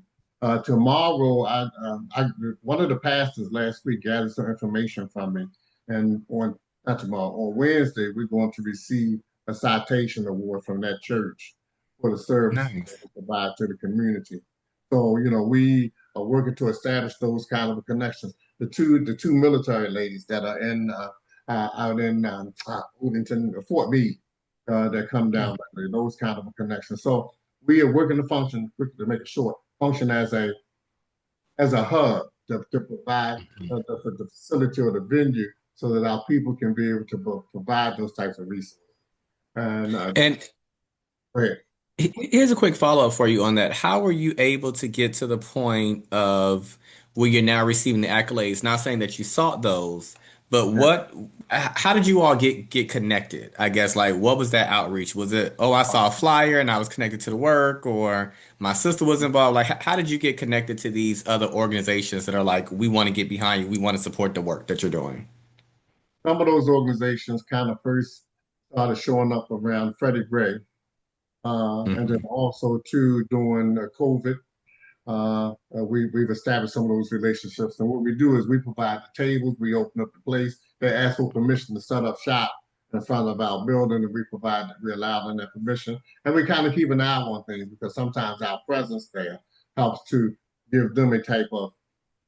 Tomorrow, one of the pastors last week gathered some information from me, and on not tomorrow, on Wednesday, we're going to receive a citation award from that church for the services that Nice. we provide to the community. So, we are working to establish those kind of connections. The two military ladies that are in out in Odenton, Fort Meade, that come Mm. down, those kind of connections. So we are working to function, to make it short, function as a hub to provide the facility or the venue so that our people can be able to provide those types of resources. And And go ahead. here's a quick follow-up for you on that. How were you able to get to the point of where you're now receiving the accolades? Not saying that you sought those, but how did you all get connected? I guess like what was that outreach? Was it, oh, I saw a flyer and I was connected to the work, or my sister was involved? Like how did you get connected to these other organizations that are like, we want to get behind you, we want to support the work that you're doing? Some of those organizations kind of first started showing up around Freddie Gray, and then Hmm. also too during COVID. We've established some of those relationships, and what we do is we provide the tables, we open up the place. They ask for permission to set up shop in front of our building, and we allow them that permission, and we kind of keep an eye on things because sometimes our presence there helps to give them a type of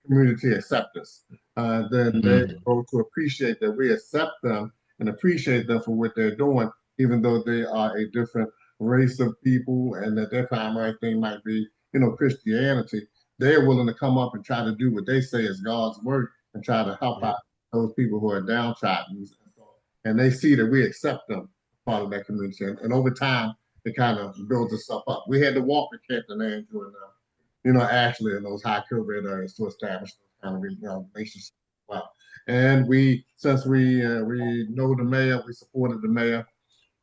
community acceptance. Then they Hmm. grow to appreciate that we accept them and appreciate them for what they're doing, even though they are a different race of people and that their primary thing might be, Christianity. They're willing to come up and try to do what they say is God's work and try to help out Yep. those people who are downtrodden. And they see that we accept them part of that community. And over time, it kind of builds itself up. We had to walk with Captain Andrew and actually in those high COVID areas to establish those kind of relationships as well. And since we know the mayor, we supported the mayor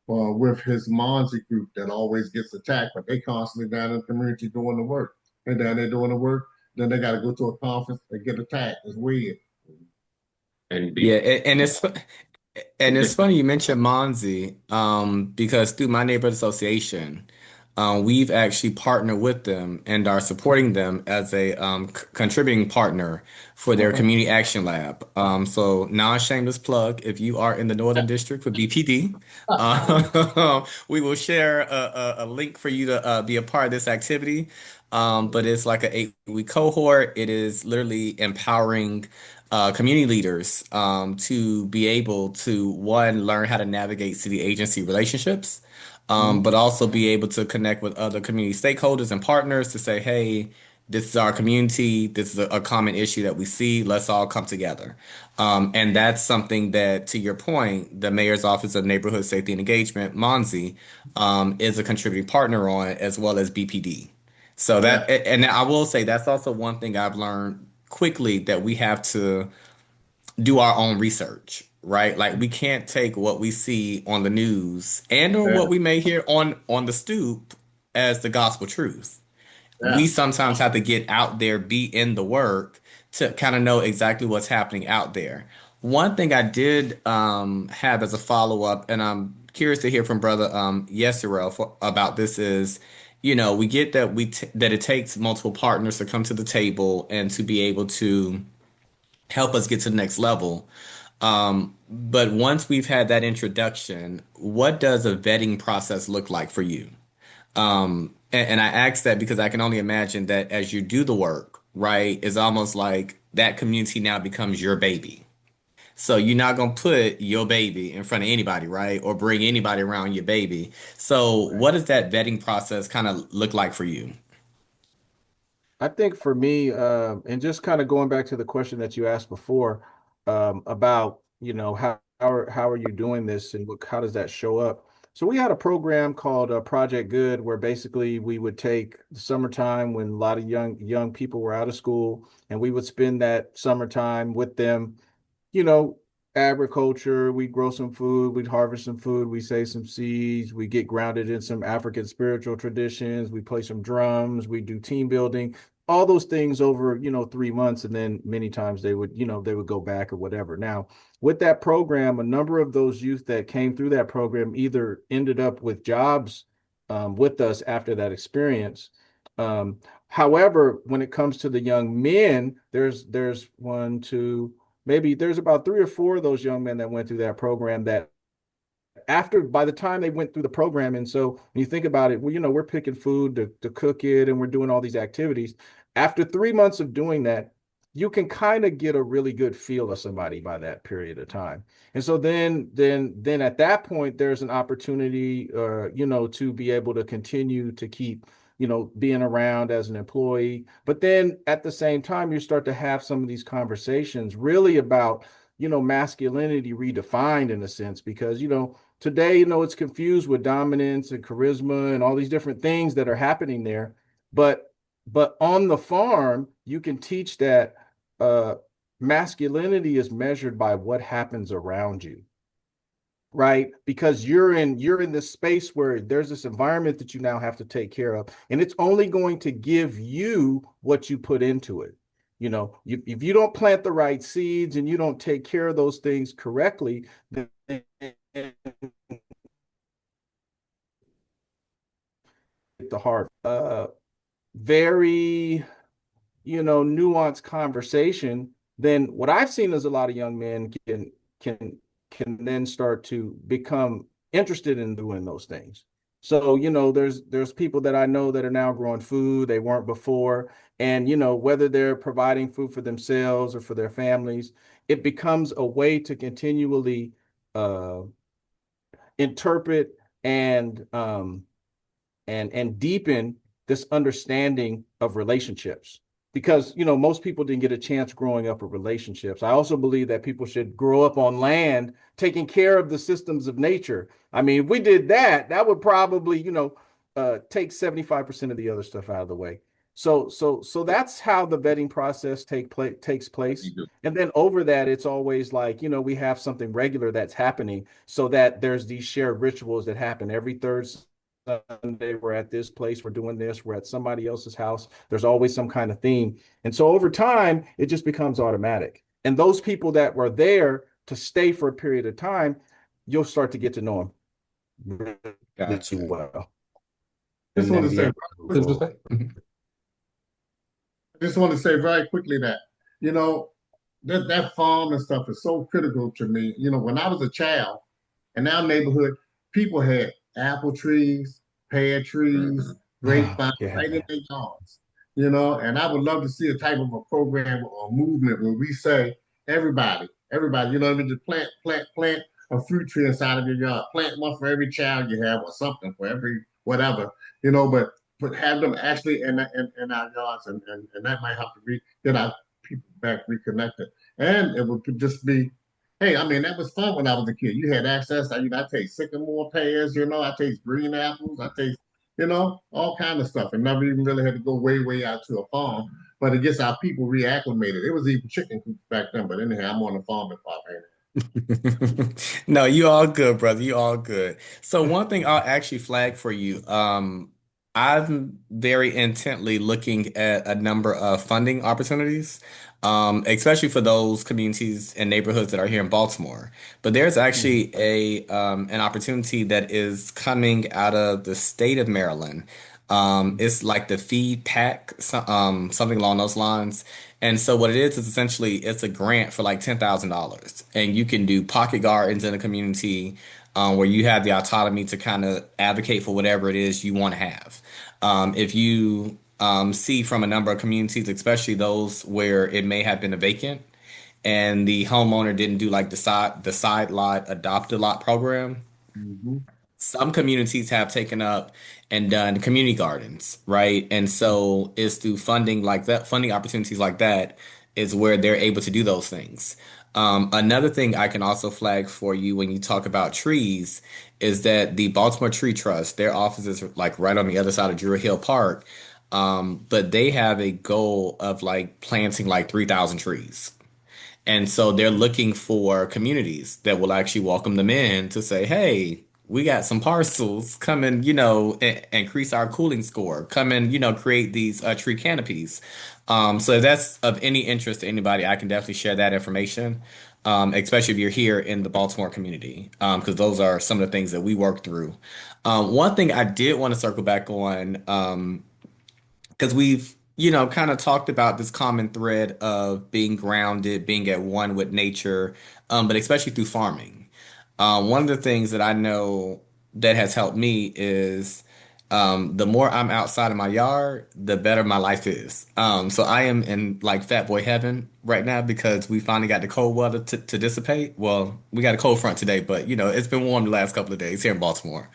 with his Monzi group that always gets attacked, but they constantly down in the community doing the work. They're down there doing the work, then they got to go to a conference and get attacked. It's weird. And Yeah, be and it's funny you mentioned Monzi, because through my neighborhood association, we've actually partnered with them and are supporting them as a contributing partner for their Uh-huh. community action lab. So non-shameless plug, if you are in the Northern District for BPD, we will share a link for you to be a part of this activity. But it's like an 8-week cohort. It is literally empowering community leaders to be able to, one, learn how to navigate city agency relationships, Mhm. but also be able to connect with other community stakeholders and partners to say, hey, this is our community. This is a common issue that we see. Let's all come together. And that's something that, to your point, the Mayor's Office of Neighborhood Safety and Engagement, MONSE, is a contributing partner on, as well as BPD. So Yeah, and I will say that's also one thing I've learned quickly, that we have to do our own research, right? Like we can't take what we see on the news and or yeah, what we may hear on the stoop as the gospel truth. yeah. We sometimes have to get out there, be in the work to kind of know exactly what's happening out there. One thing I did have as a follow-up, and I'm curious to hear from Brother Yesirel about this is, we get that that it takes multiple partners to come to the table and to be able to help us get to the next level. But once we've had that introduction, what does a vetting process look like for you? And I ask that because I can only imagine that as you do the work, right, it's almost like that community now becomes your baby. So you're not gonna put your baby in front of anybody, right? Or bring anybody around your baby. So what does that vetting process kind of look like for you? I think for me, and just kind of going back to the question that you asked before, about, how are you doing this and how does that show up? So we had a program called Project Good, where basically we would take the summertime when a lot of young people were out of school, and we would spend that summertime with them, you know, agriculture. We grow some food, we'd harvest some food, we save some seeds, we get grounded in some African spiritual traditions, we play some drums, we do team building, all those things over, 3 months. And then many times they would go back or whatever. Now, with that program, a number of those youth that came through that program either ended up with jobs with us after that experience. Um, However, when it comes to the young men, there's one, two, maybe there's about three or four of those young men that went through that program that by the time they went through the program, and so when you think about it, well, we're picking food to cook it and we're doing all these activities. After 3 months of doing that, you can kind of get a really good feel of somebody by that period of time. And so then at that point, there's an opportunity, to be able to continue to keep, being around as an employee. But then at the same time, you start to have some of these conversations really about, masculinity redefined in a sense, because, today, it's confused with dominance and charisma and all these different things that are happening there. But on the farm, you can teach that uh, masculinity is measured by what happens around you, right? Because you're in this space where there's this environment that you now have to take care of, and it's only going to give you what you put into it. If you don't plant the right seeds and you don't take care of those things correctly, then the heart. Very nuanced conversation, then what I've seen is a lot of young men can can then start to become interested in doing those things. So, there's people that I know that are now growing food they weren't before. And, whether they're providing food for themselves or for their families, it becomes a way to continually uh, interpret and deepen this understanding of relationships, because most people didn't get a chance growing up with relationships. I also believe that people should grow up on land taking care of the systems of nature. I mean, if we did that, that would probably take 75% of the other stuff out of the way. So that's how the vetting process takes place. And then over that, it's always like, we have something regular that's happening, so that there's these shared rituals that happen every third Sunday. We're at this place, we're doing this, we're at somebody else's house. There's always some kind of theme. And so over time, it just becomes automatic. And those people that were there to stay for a period of time, you'll start to get to know them really Gotcha. well. Just And want then to be say, able to move forward. I just want to say very quickly that, you know, that farm and stuff is so critical to me. When I was a child, in our neighborhood, people had apple trees, pear trees, grapevines Yeah, right in man. their yards. And I would love to see a type of a program or a movement where we say everybody, what I mean, just plant a fruit tree inside of your yard, plant one for every child you have, or something for every whatever, but have them actually in our yards, and that might have to get our people back reconnected. And it would just be, hey, I mean, that was fun when I was a kid. You had access. I taste sycamore pears, I taste green apples, I taste, all kind of stuff, and never even really had to go way out to a farm. But it gets our people reacclimated. It was even chicken coops back then, but anyhow, I'm on the farming part right No, you all good, brother. You all good. So one thing I'll actually flag for you, I'm very intently looking at a number of funding opportunities, especially for those communities and neighborhoods that are here in Baltimore. But there's Mhm. actually an opportunity that is coming out of the state of Maryland. It's like the feed pack, something along those lines. And so what it is essentially it's a grant for like $10,000, and you can do pocket gardens in a community where you have the autonomy to kind of advocate for whatever it is you want to have. If you see from a number of communities, especially those where it may have been a vacant, and the homeowner didn't do like the side lot adopt a lot program, now. some communities have taken up and done community gardens, right? And so it's through funding like that, funding opportunities like that is where they're able to do those things. Another thing I can also flag for you when you talk about trees is that the Baltimore Tree Trust, their offices are like right on the other side of Druid Hill Park, but they have a goal of like planting like 3,000 trees. And so they're looking for communities that will actually welcome them in to say, hey, we got some parcels, come and, increase our cooling score, come and, create these tree canopies. So if that's of any interest to anybody, I can definitely share that information, especially if you're here in the Baltimore community, because those are some of the things that we work through. One thing I did want to circle back on, because we've kind of talked about this common thread of being grounded, being at one with nature, but especially through farming. One of the things that I know that has helped me is the more I'm outside of my yard, the better my life is. So I am in like fat boy heaven right now because we finally got the cold weather to dissipate. Well, we got a cold front today, but it's been warm the last couple of days here in Baltimore.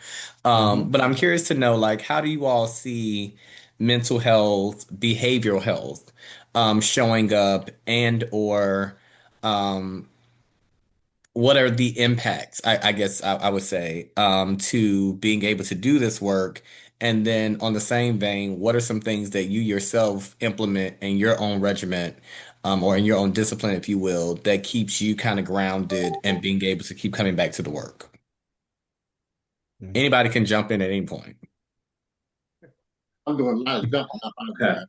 Hmm. But I'm curious to know, like, how do you all see mental health, behavioral health, showing up and or what are the impacts, I guess I would say, to being able to do this work? And then on the same vein, what are some things that you yourself implement in your own regiment, or in your own discipline, if you will, that keeps you kind of grounded and being able to keep coming back to the work? Anybody can jump in at any point. I'm doing a lot of jumping. I Okay.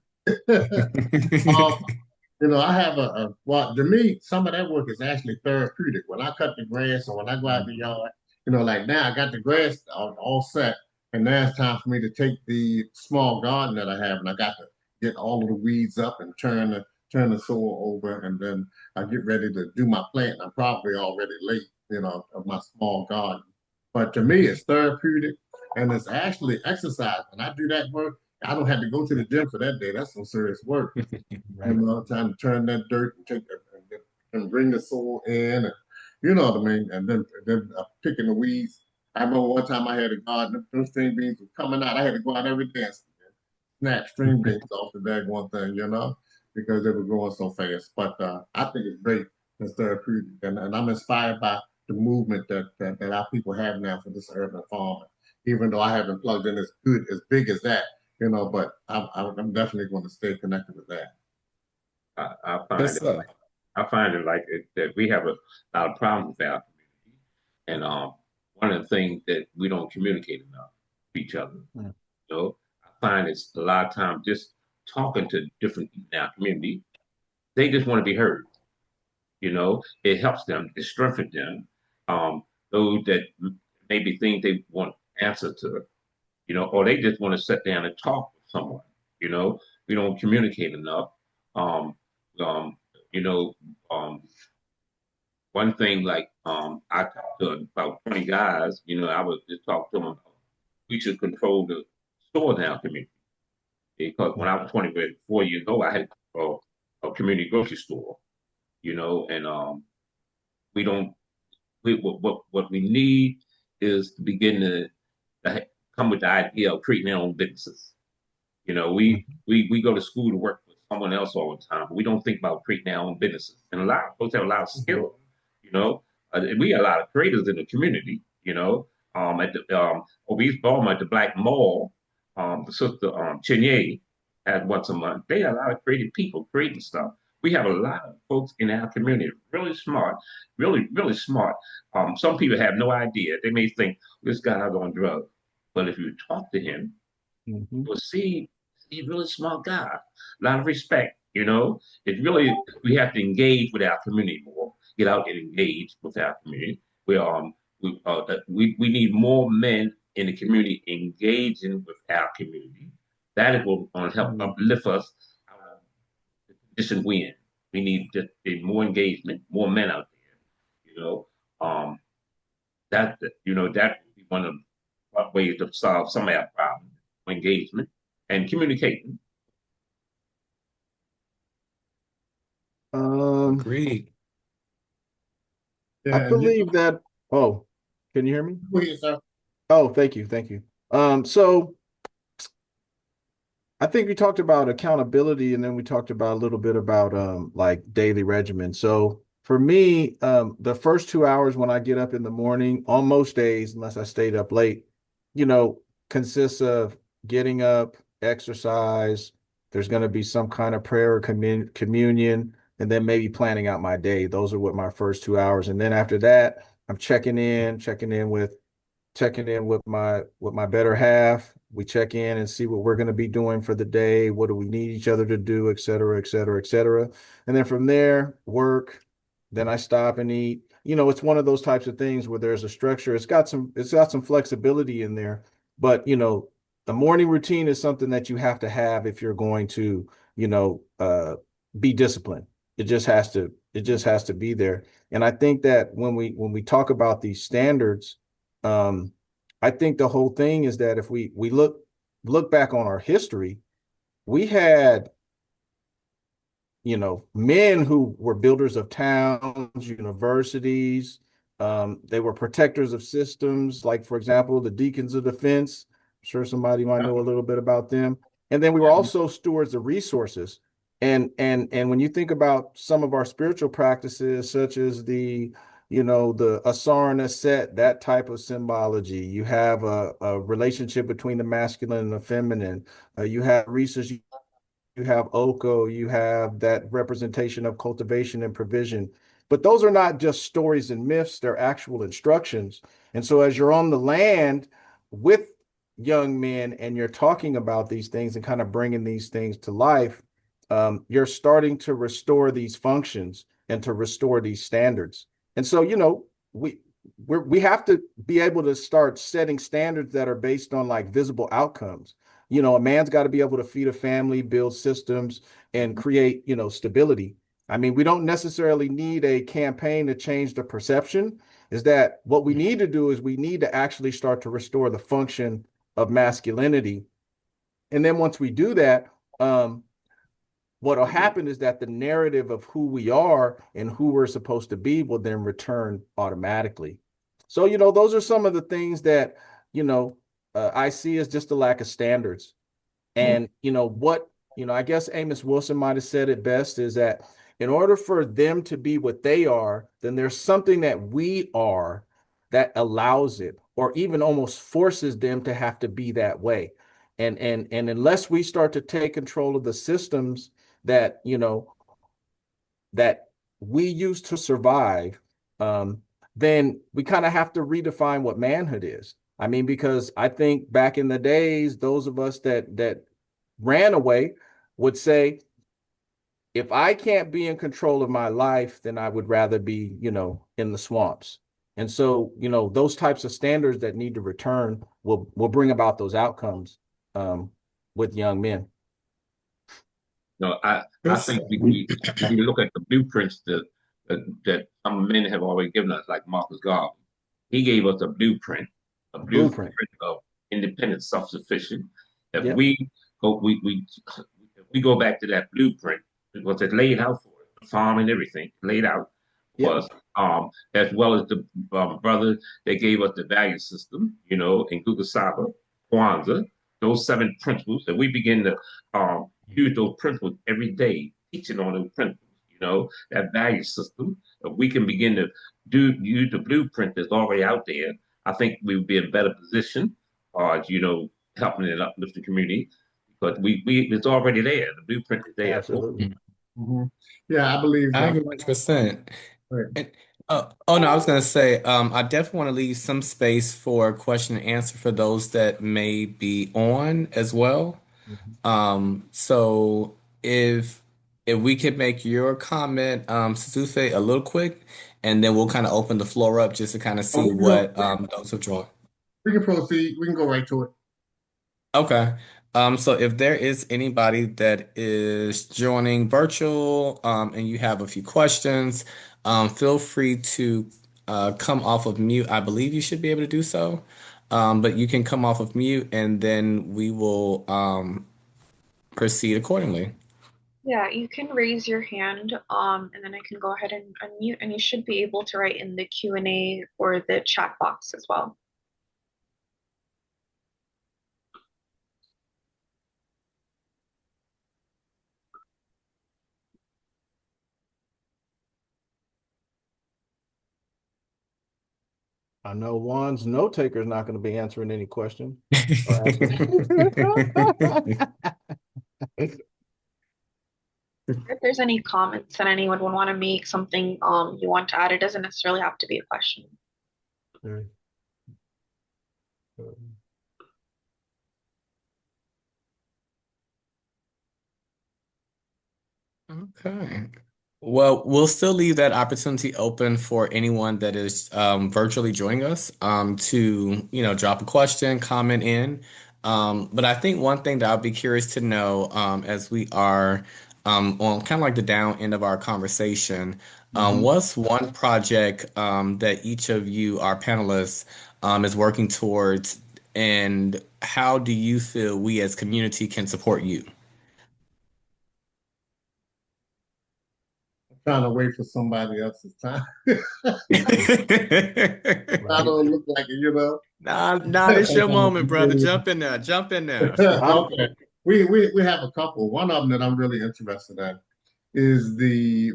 apologize. Um, I have well, to me, some of that work is actually therapeutic. When I cut the grass or when I go out the yard, like now I got the grass all set, and now it's time for me to take the small garden that I have, and I got to get all of the weeds up and turn the soil over, and then I get ready to do my plant. I'm probably already late, of my small garden. But to me, it's therapeutic, and it's actually exercise. When I do that work, I don't have to go to the gym for that day. That's some serious work. Right. Trying to turn that dirt and take and bring the soil in, and you know what I mean. And then picking the weeds. I remember one time I had a garden, those string beans were coming out. I had to go out every day and snatch string beans off the bag one thing, because they were growing so fast. But I think it's great. It's therapeutic, and I'm inspired by the movement that our people have now for this urban farming. Even though I haven't plugged in as big as that, but I'm definitely going to stay connected with that. I Good find it stuff. like I find it like that we have a lot of problems with our community, and one of the things that we don't communicate enough to each other. Mm. I find it's a lot of times just talking to different people in our community. They just want to be heard. It helps them, it strengthens them. Those that maybe think they want answer to, or they just want to sit down and talk with someone. You know, we don't communicate enough. Um, um, you know, um, One thing like I talked to about 20 guys. I was just talking to them. We should control the store down community because when I was 24 years old, I had a community grocery store. And we don't. What we need is to begin to come with the idea of creating our own businesses. We go to school to work for someone else all the time, but we don't think about creating our own businesses. And a lot of folks have a lot of skill. You know, we got a lot of creators in the community. At the over East Baltimore at the Black Mall, the sister Chinye had once a month. They have a lot of creative people creating stuff. We have a lot of folks in our community really smart, really really smart. Some people have no idea. They may think this guy's on drugs, but if you talk to him, Hmm. well, see, he's a really smart guy. A lot of respect. It's really we have to engage with our community more. Get out and engage with our community. We need more men in the community engaging with our community. That is what will help uplift us out of the position we in. We need just more engagement, more men out there. Um, that would be one of the ways to solve some of our problems: engagement and communicating. Um, Agreed. I Yeah, and believe that. Oh, can you hear me? go ahead, sir. Oh, thank you, thank you. So I think we talked about accountability, and then we talked about a little bit about like daily regimen. So for me, the first 2 hours when I get up in the morning, on most days, unless I stayed up late, you know, consists of getting up, exercise. There's going to be some kind of prayer or communion, and then maybe planning out my day. Those are what my first 2 hours. And then after that, I'm checking in with my better half. We check in and see what we're going to be doing for the day. What do we need each other to do, et cetera, et cetera, et cetera. And then from there, work. Then I stop and eat. It's one of those types of things where there's a structure. It's got some flexibility in there, but the morning routine is something that you have to have if you're going to, be disciplined. It just has to be there. And I think that when we talk about these standards, um, I think the whole thing is that if we look look back on our history, we had, men who were builders of towns, universities. They were protectors of systems, like, for example, the Deacons of Defense. I'm sure somebody might know a little bit about them. And then we were also stewards of resources. And when you think about some of our spiritual practices, such as the Asar and Aset, that type of symbology, you have a relationship between the masculine and the feminine. You have research, you have Oko, you have that representation of cultivation and provision. But those are not just stories and myths, they're actual instructions. And so as you're on the land with young men and you're talking about these things and kind of bringing these things to life, you're starting to restore these functions and to restore these standards. And so, we have to be able to start setting standards that are based on like visible outcomes. A man's got to be able to feed a family, build systems, and create, stability. I mean, we don't necessarily need a campaign to change the perception. Is that what we need to do is we need to actually start to restore the function of masculinity. And then once we do that, what will happen is that the narrative of who we are and who we're supposed to be will then return automatically. So, those are some of the things that, I see as just a lack of standards. And I guess Amos Wilson might have said it best is that in order for them to be what they are, then there's something that we are that allows it, or even almost forces them to have to be that way. And unless we start to take control of the systems that that we use to survive, then we kind of have to redefine what manhood is. I mean, because I think back in the days, those of us that ran away would say, if I can't be in control of my life, then I would rather be, in the swamps. And so, those types of standards that need to return will bring about those outcomes with young men. No, I think we look at the blueprints that some men have already given us, like Marcus Garvey. He gave us a blueprint Blueprint. of independent, self-sufficient. If Yep. we if we go back to that blueprint, because it laid out for us, the farm and everything laid out Yep. was as well as the brother they gave us the value system, in Gugasaba, Kwanzaa, those seven principles, that we begin to use those principles every day, teaching on those principles, that value system. If we can begin to use the blueprint that's already out there, I think we would be in a better position, helping and uplift the community because we it's already there. The blueprint is there. Absolutely. Mhm. Yeah, I believe I agree 100%. right. And, oh no, I was gonna say, I definitely want to leave some space for question and answer for those that may be on as well. Mhm. So if we could make your comment, Suzufe, a little quick, and then we'll kind of open the floor up just to kind of Oh, see what those have joined. we can proceed. We can go right to it. Okay. So if there is anybody that is joining virtual, and you have a few questions, feel free to come off of mute. I believe you should be able to do so. But you can come off of mute and then we will proceed accordingly. Yeah, you can raise your hand, and then I can go ahead and unmute, and you should be able to write in the Q&A or the chat box as well. I know Juan's note taker is not going to be answering any question or asking. If there's any comments that anyone would want to make, something you want to add, it doesn't necessarily have to be a question. Okay. Well, we'll still leave that opportunity open for anyone that is virtually joining us to, drop a question, comment in. But I think one thing that I'll be curious to know as we are on kind of like the down end of our conversation, Mhm. what's one project that each of you, our panelists, is working towards, and how do you feel we as community can support you? I'm trying to wait for somebody else's time. I Right. don't look like it, you know. Nah, this your moment, brother. Jump in there. Jump in there. Okay. We have a couple. One of them that I'm really interested in is we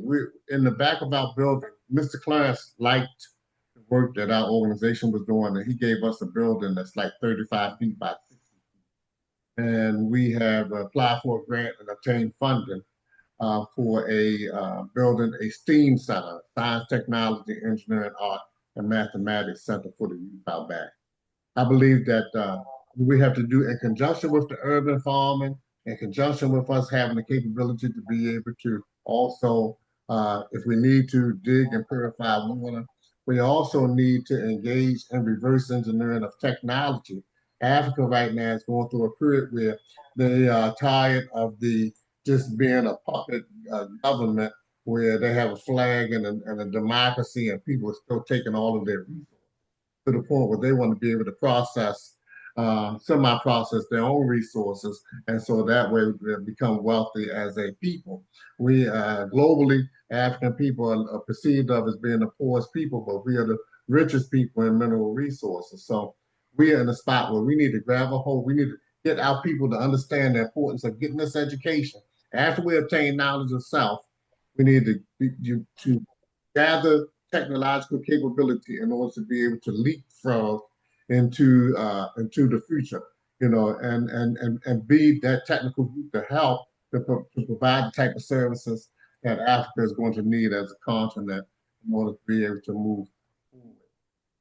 in the back of our building. Mr. Clarence liked the work that our organization was doing, and he gave us a building that's like 35 feet by 60. And we have applied for a grant and obtained funding for a building a STEAM center, science, technology, engineering, art, and mathematics center for the youth out back. I believe that we have to do in conjunction with the urban farming, in conjunction with us having the capability to be able to also, if we need to dig and purify water, we also need to engage in reverse engineering of technology. Africa right now is going through a period where they are tired of the just being a puppet government where they have a flag and a democracy and people are still taking all of their resources to the point where they want to be able to process, semi-process their own resources, and so that way they become wealthy as a people. We globally, African people are perceived of as being the poorest people, but we are the richest people in mineral resources. So we are in a spot where we need to grab a hold. We need to get our people to understand the importance of getting this education. After we obtain knowledge of self, we need to gather technological capability in order to be able to leapfrog into the future, you know, and be that technical group to help to provide the type of services that Africa is going to need as a continent in order to be able to move forward.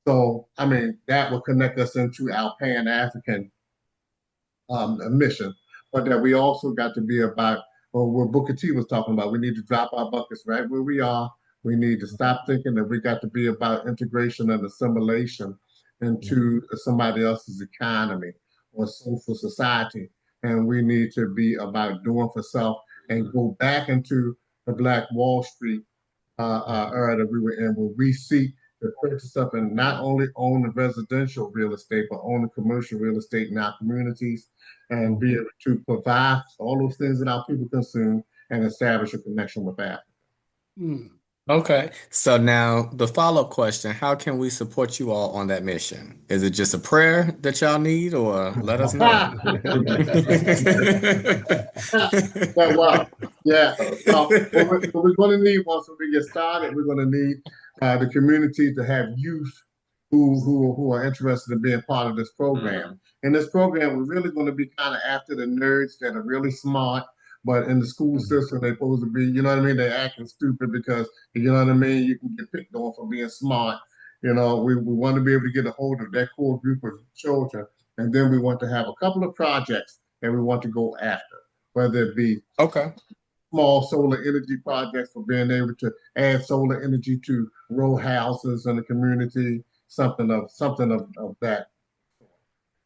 So, I mean, that will connect us into our Pan-African mission, but that we also got to be about, or what Booker T was talking about, we need to drop our buckets right where we are. We need to stop thinking that we got to be about integration and assimilation into somebody else's economy or social society. And we need to be about doing for self and go back into the Black Wall Street era that we were in, where we seek to purchase up and not only own the residential real estate, but own the commercial real estate in our communities and be able to provide all those things that our people consume and establish a connection with Africa. Hmm. Okay. So now the follow-up question, how can we support you all on that mission? Is it just a prayer that y'all need, or let us know? Well, yeah. What we're going to need once we get started, we're going to need the community to have youth who are interested in being part of this program. In this program, we're really going to be kind of after the nerds that are really smart, but in the school system, they're supposed to be, you know what I mean? They're acting stupid because, you know what I mean? You can get picked on for being smart. You know, we want to be able to get a hold of that core group of children. And then we want to have a couple of projects that we want to go after, whether it be Okay. small solar energy projects for being able to add solar energy to row houses in the community, something of that.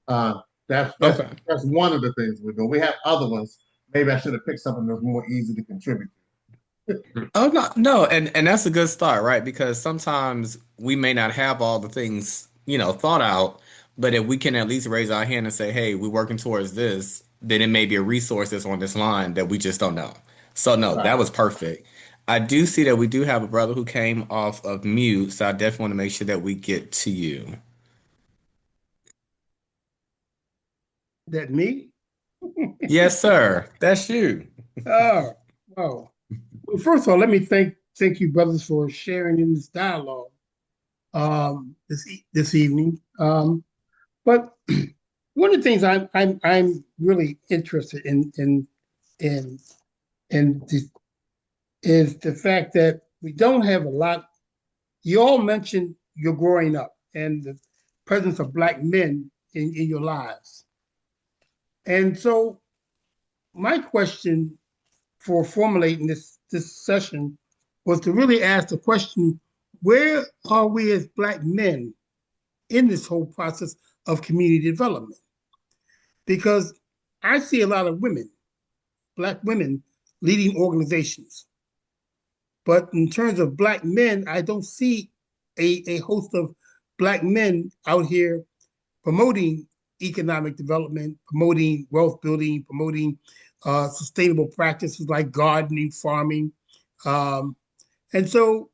Uh, Okay. that's one of the things we're doing. We have other ones. Maybe I should have picked something that's more easy to contribute to. Oh no, and that's a good start, right? Because sometimes we may not have all the things, thought out, but if we can at least raise our hand and say, "Hey, we're working towards this," then it may be a resource that's on this line that we just don't know. So no, Right. that was perfect. I do see that we do have a brother who came off of mute, so I definitely want to make sure that we get to you. That me? Yes, sir. That's you. Oh, oh. Well, first of all, let me thank you, brothers, for sharing in this dialogue this evening. But one of the things I'm really interested in in the, is the fact that we don't have a lot. You all mentioned your growing up and the presence of Black men in your lives, and so my question for formulating this session was to really ask the question: where are we as Black men in this whole process of community development? Because I see a lot of women, Black women, leading organizations, but in terms of Black men, I don't see a host of Black men out here promoting economic development, promoting wealth building, promoting sustainable practices like gardening, farming. And so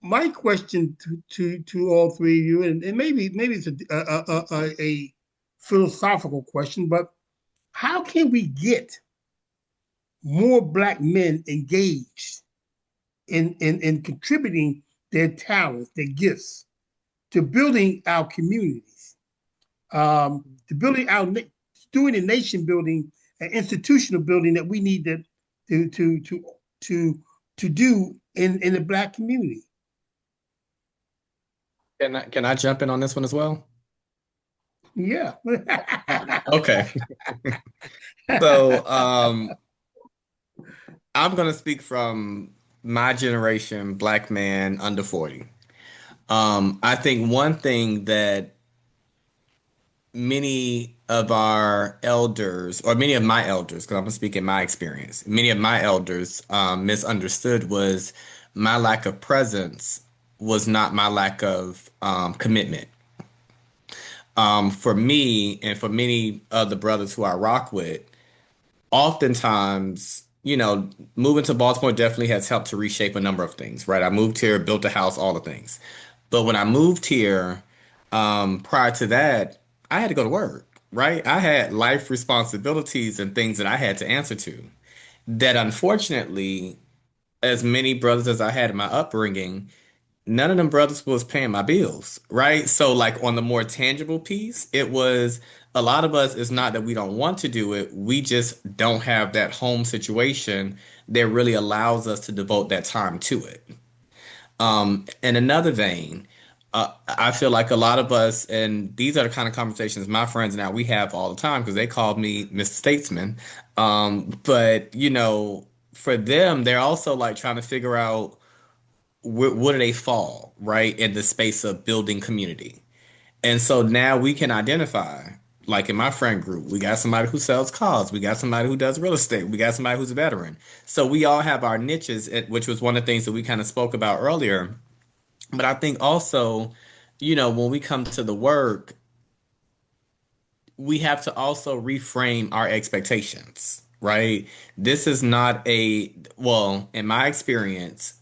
my question to all three of you, and maybe it's a philosophical question, but how can we get more Black men engaged in contributing their talents, their gifts to building our communities, to building our doing the nation building and institutional building that we need to to to to to do in the Black community? Can I jump in on this one as well? Yeah. Okay. So, I'm gonna speak from my generation, Black man under 40. I think one thing that many of our elders, or many of my elders, because I'm gonna speak in my experience, many of my elders misunderstood was my lack of presence was not my lack of commitment. For me and for many of the brothers who I rock with, oftentimes, moving to Baltimore definitely has helped to reshape a number of things, right? I moved here, built a house, all the things. But when I moved here, prior to that, I had to go to work, right? I had life responsibilities and things that I had to answer to. That unfortunately, as many brothers as I had in my upbringing, none of them brothers was paying my bills, right? So like on the more tangible piece, it was a lot of us, it's not that we don't want to do it, we just don't have that home situation that really allows us to devote that time to it. In another vein, I feel like a lot of us, and these are the kind of conversations my friends now we have all the time because they call me Mr. Statesman. But for them, they're also like trying to figure out where do they fall, right, in the space of building community. And so now we can identify, like in my friend group, we got somebody who sells cars, we got somebody who does real estate, we got somebody who's a veteran. So we all have our niches, which was one of the things that we kind of spoke about earlier. But I think also, when we come to the work, we have to also reframe our expectations, right? This is not well, in my experience,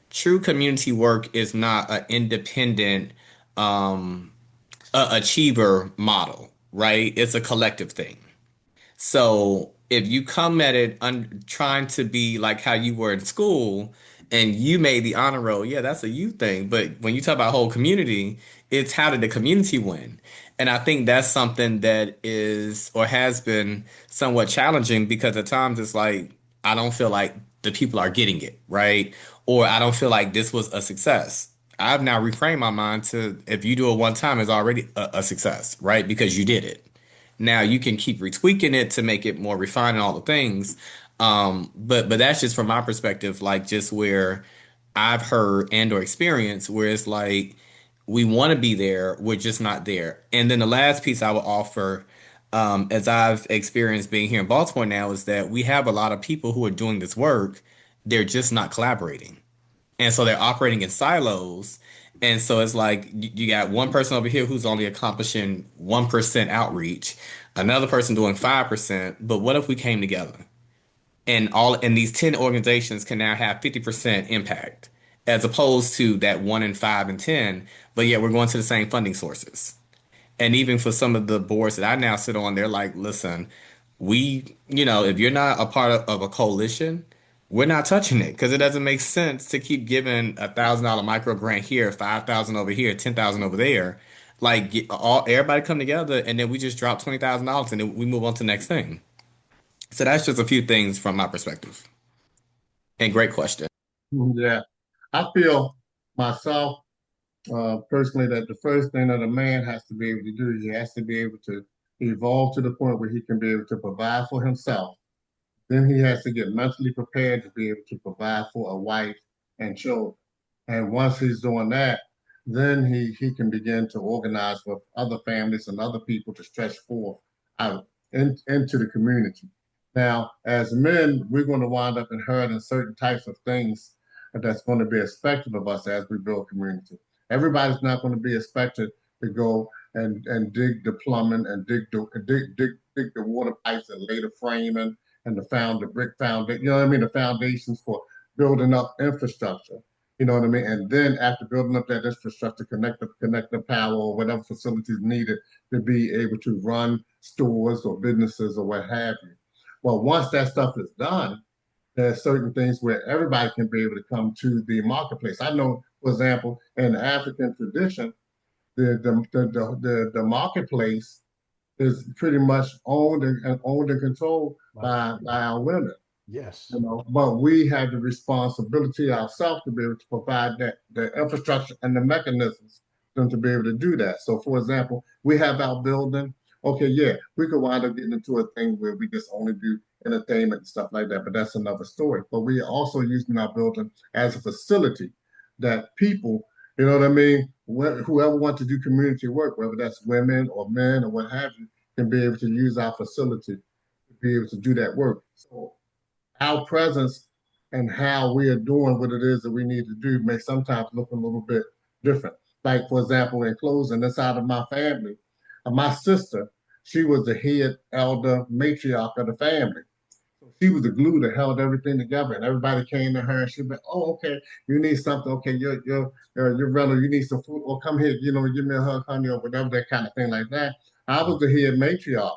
true community work is not an independent achiever model, right? It's a collective thing. So if you come at it trying to be like how you were in school and you made the honor roll, yeah, that's a you thing. But when you talk about whole community, it's how did the community win? And I think that's something that is or has been somewhat challenging because at times it's like, I don't feel like the people are getting it, right? Or I don't feel like this was a success. I've now reframed my mind to if you do it one time, it's already a success, right? Because you did it. Now you can keep retweaking it to make it more refined and all the things. But that's just from my perspective, like just where I've heard and or experienced where it's like we want to be there, we're just not there. And then the last piece I would offer, as I've experienced being here in Baltimore now, is that we have a lot of people who are doing this work, they're just not collaborating. And so they're operating in silos. And so it's like you got one person over here who's only accomplishing 1% outreach, another person doing 5%. But what if we came together and these 10 organizations can now have 50% impact as opposed to that 1 and 5 and 10, but yet we're going to the same funding sources. And even for some of the boards that I now sit on, they're like, listen, if you're not a part of a coalition, we're not touching it because it doesn't make sense to keep giving $1,000 micro grant here, 5,000 over here, 10,000 over there. Like everybody come together and then we just drop $20,000 and then we move on to the next thing. So that's just a few things from my perspective. And great question. Yeah, I feel myself personally that the first thing that a man has to be able to do, he has to be able to evolve to the point where he can be able to provide for himself. Then he has to get mentally prepared to be able to provide for a wife and children. And once he's doing that, then he can begin to organize with other families and other people to stretch forth out into the community. Now, as men, we're going to wind up inheriting certain types of things that's going to be expected of us as we build community. Everybody's not going to be expected to go and dig the plumbing and dig the water pipes and lay the framing and the brick foundation. You know what I mean? The foundations for building up infrastructure. You know what I mean? And then after building up that infrastructure, connect the power or whatever facilities needed to be able to run stores or businesses or what have you. Well, once that stuff is done, there are certain things where everybody can be able to come to the marketplace. I know, for example, in the African tradition, the marketplace is pretty much owned and controlled by our women. Yes. You know, but we have the responsibility ourselves to be able to provide that the infrastructure and the mechanisms for them to be able to do that. So, for example, we have our building. Okay, yeah, we could wind up getting into a thing where we just only do entertainment and stuff like that, but that's another story. But we are also using our building as a facility that people, you know what I mean, whoever wants to do community work, whether that's women or men or what have you, can be able to use our facility to be able to do that work. So our presence and how we are doing what it is that we need to do may sometimes look a little bit different. Like, for example, in closing, inside of my family, my sister, she was the head elder matriarch of the family. So she was the glue that held everything together, and everybody came to her, and she'd be, "Oh, okay, you need something. Okay, your relative, you need some food. Or come here, give me a hug, honey, or whatever that kind of thing like that." I was the head matriarch,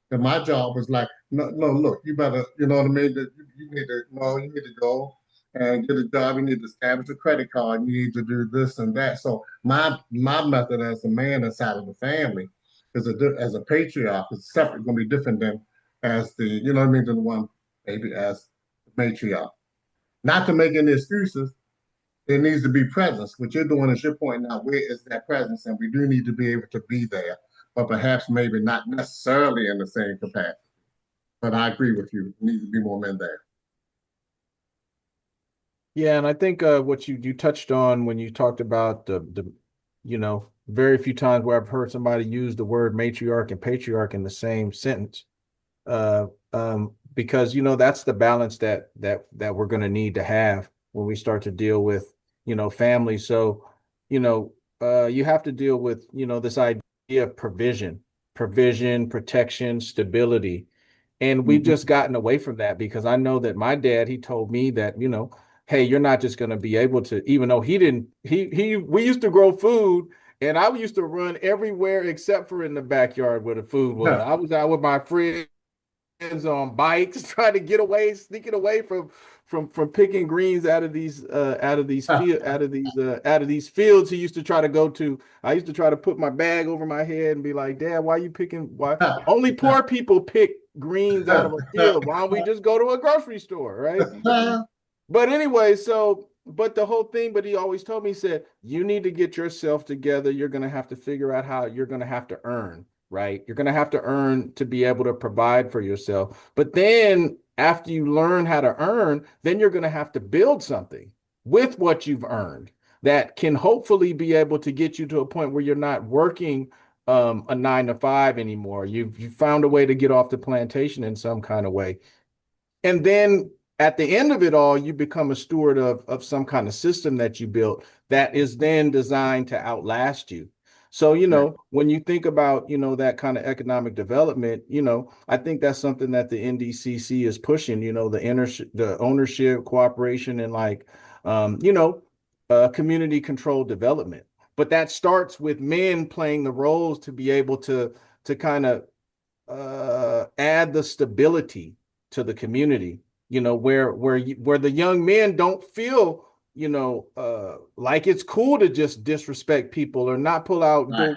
and my job was like, "No, no, look, you better, you know what I mean? That you need to, no, you need to go and get a job. You need to establish a credit card. You need to do this and that." So my method as a man inside of the family as a patriarch is separate, going to be different than as the, you know what I mean, than the one maybe as the matriarch. Not to make any excuses, there needs to be presence. What you're doing is you're pointing out where is that presence, and we do need to be able to be there, but perhaps maybe not necessarily in the same capacity. But I agree with you. There needs to be more men there. Yeah, and I think what you touched on when you talked about very few times where I've heard somebody use the word matriarch and patriarch in the same sentence. Because that's the balance that we're going to need to have when we start to deal with families. So you have to deal with this idea of provision, protection, stability, and we've Mhm. just gotten away from that because I know that my dad, he told me that hey, you're not just going to be able to, even though he didn't, we used to grow food. And I used to run everywhere except for in the backyard where the food was. I was out with my friends on bikes, trying to get away, sneaking away from picking greens out of these fields he used to try to go to. I used to try to put my bag over my head and be like, "Dad, why you picking? Why only poor people pick greens out of a field? Why don't we just go to a grocery store, right?" But anyway, but the whole thing, but he always told me, he said, you need to get yourself together. You're going to have to figure out how you're going to have to earn, right? You're going to have to earn to be able to provide for yourself. But then after you learn how to earn, then you're going to have to build something with what you've earned that can hopefully be able to get you to a point where you're not working a 9 to 5 anymore. You've found a way to get off the plantation in some kind of way. And then at the end of it all, you become a steward of some kind of system that you built that is then designed to outlast you. So, Right. when you think about, that kind of economic development, I think that's something that the NDCC is pushing, the ownership, cooperation, and like, community controlled development. But that starts with men playing the roles to be able to kind of add the stability to the community, where the young men don't feel, like it's cool to just disrespect people or not pull out, Right.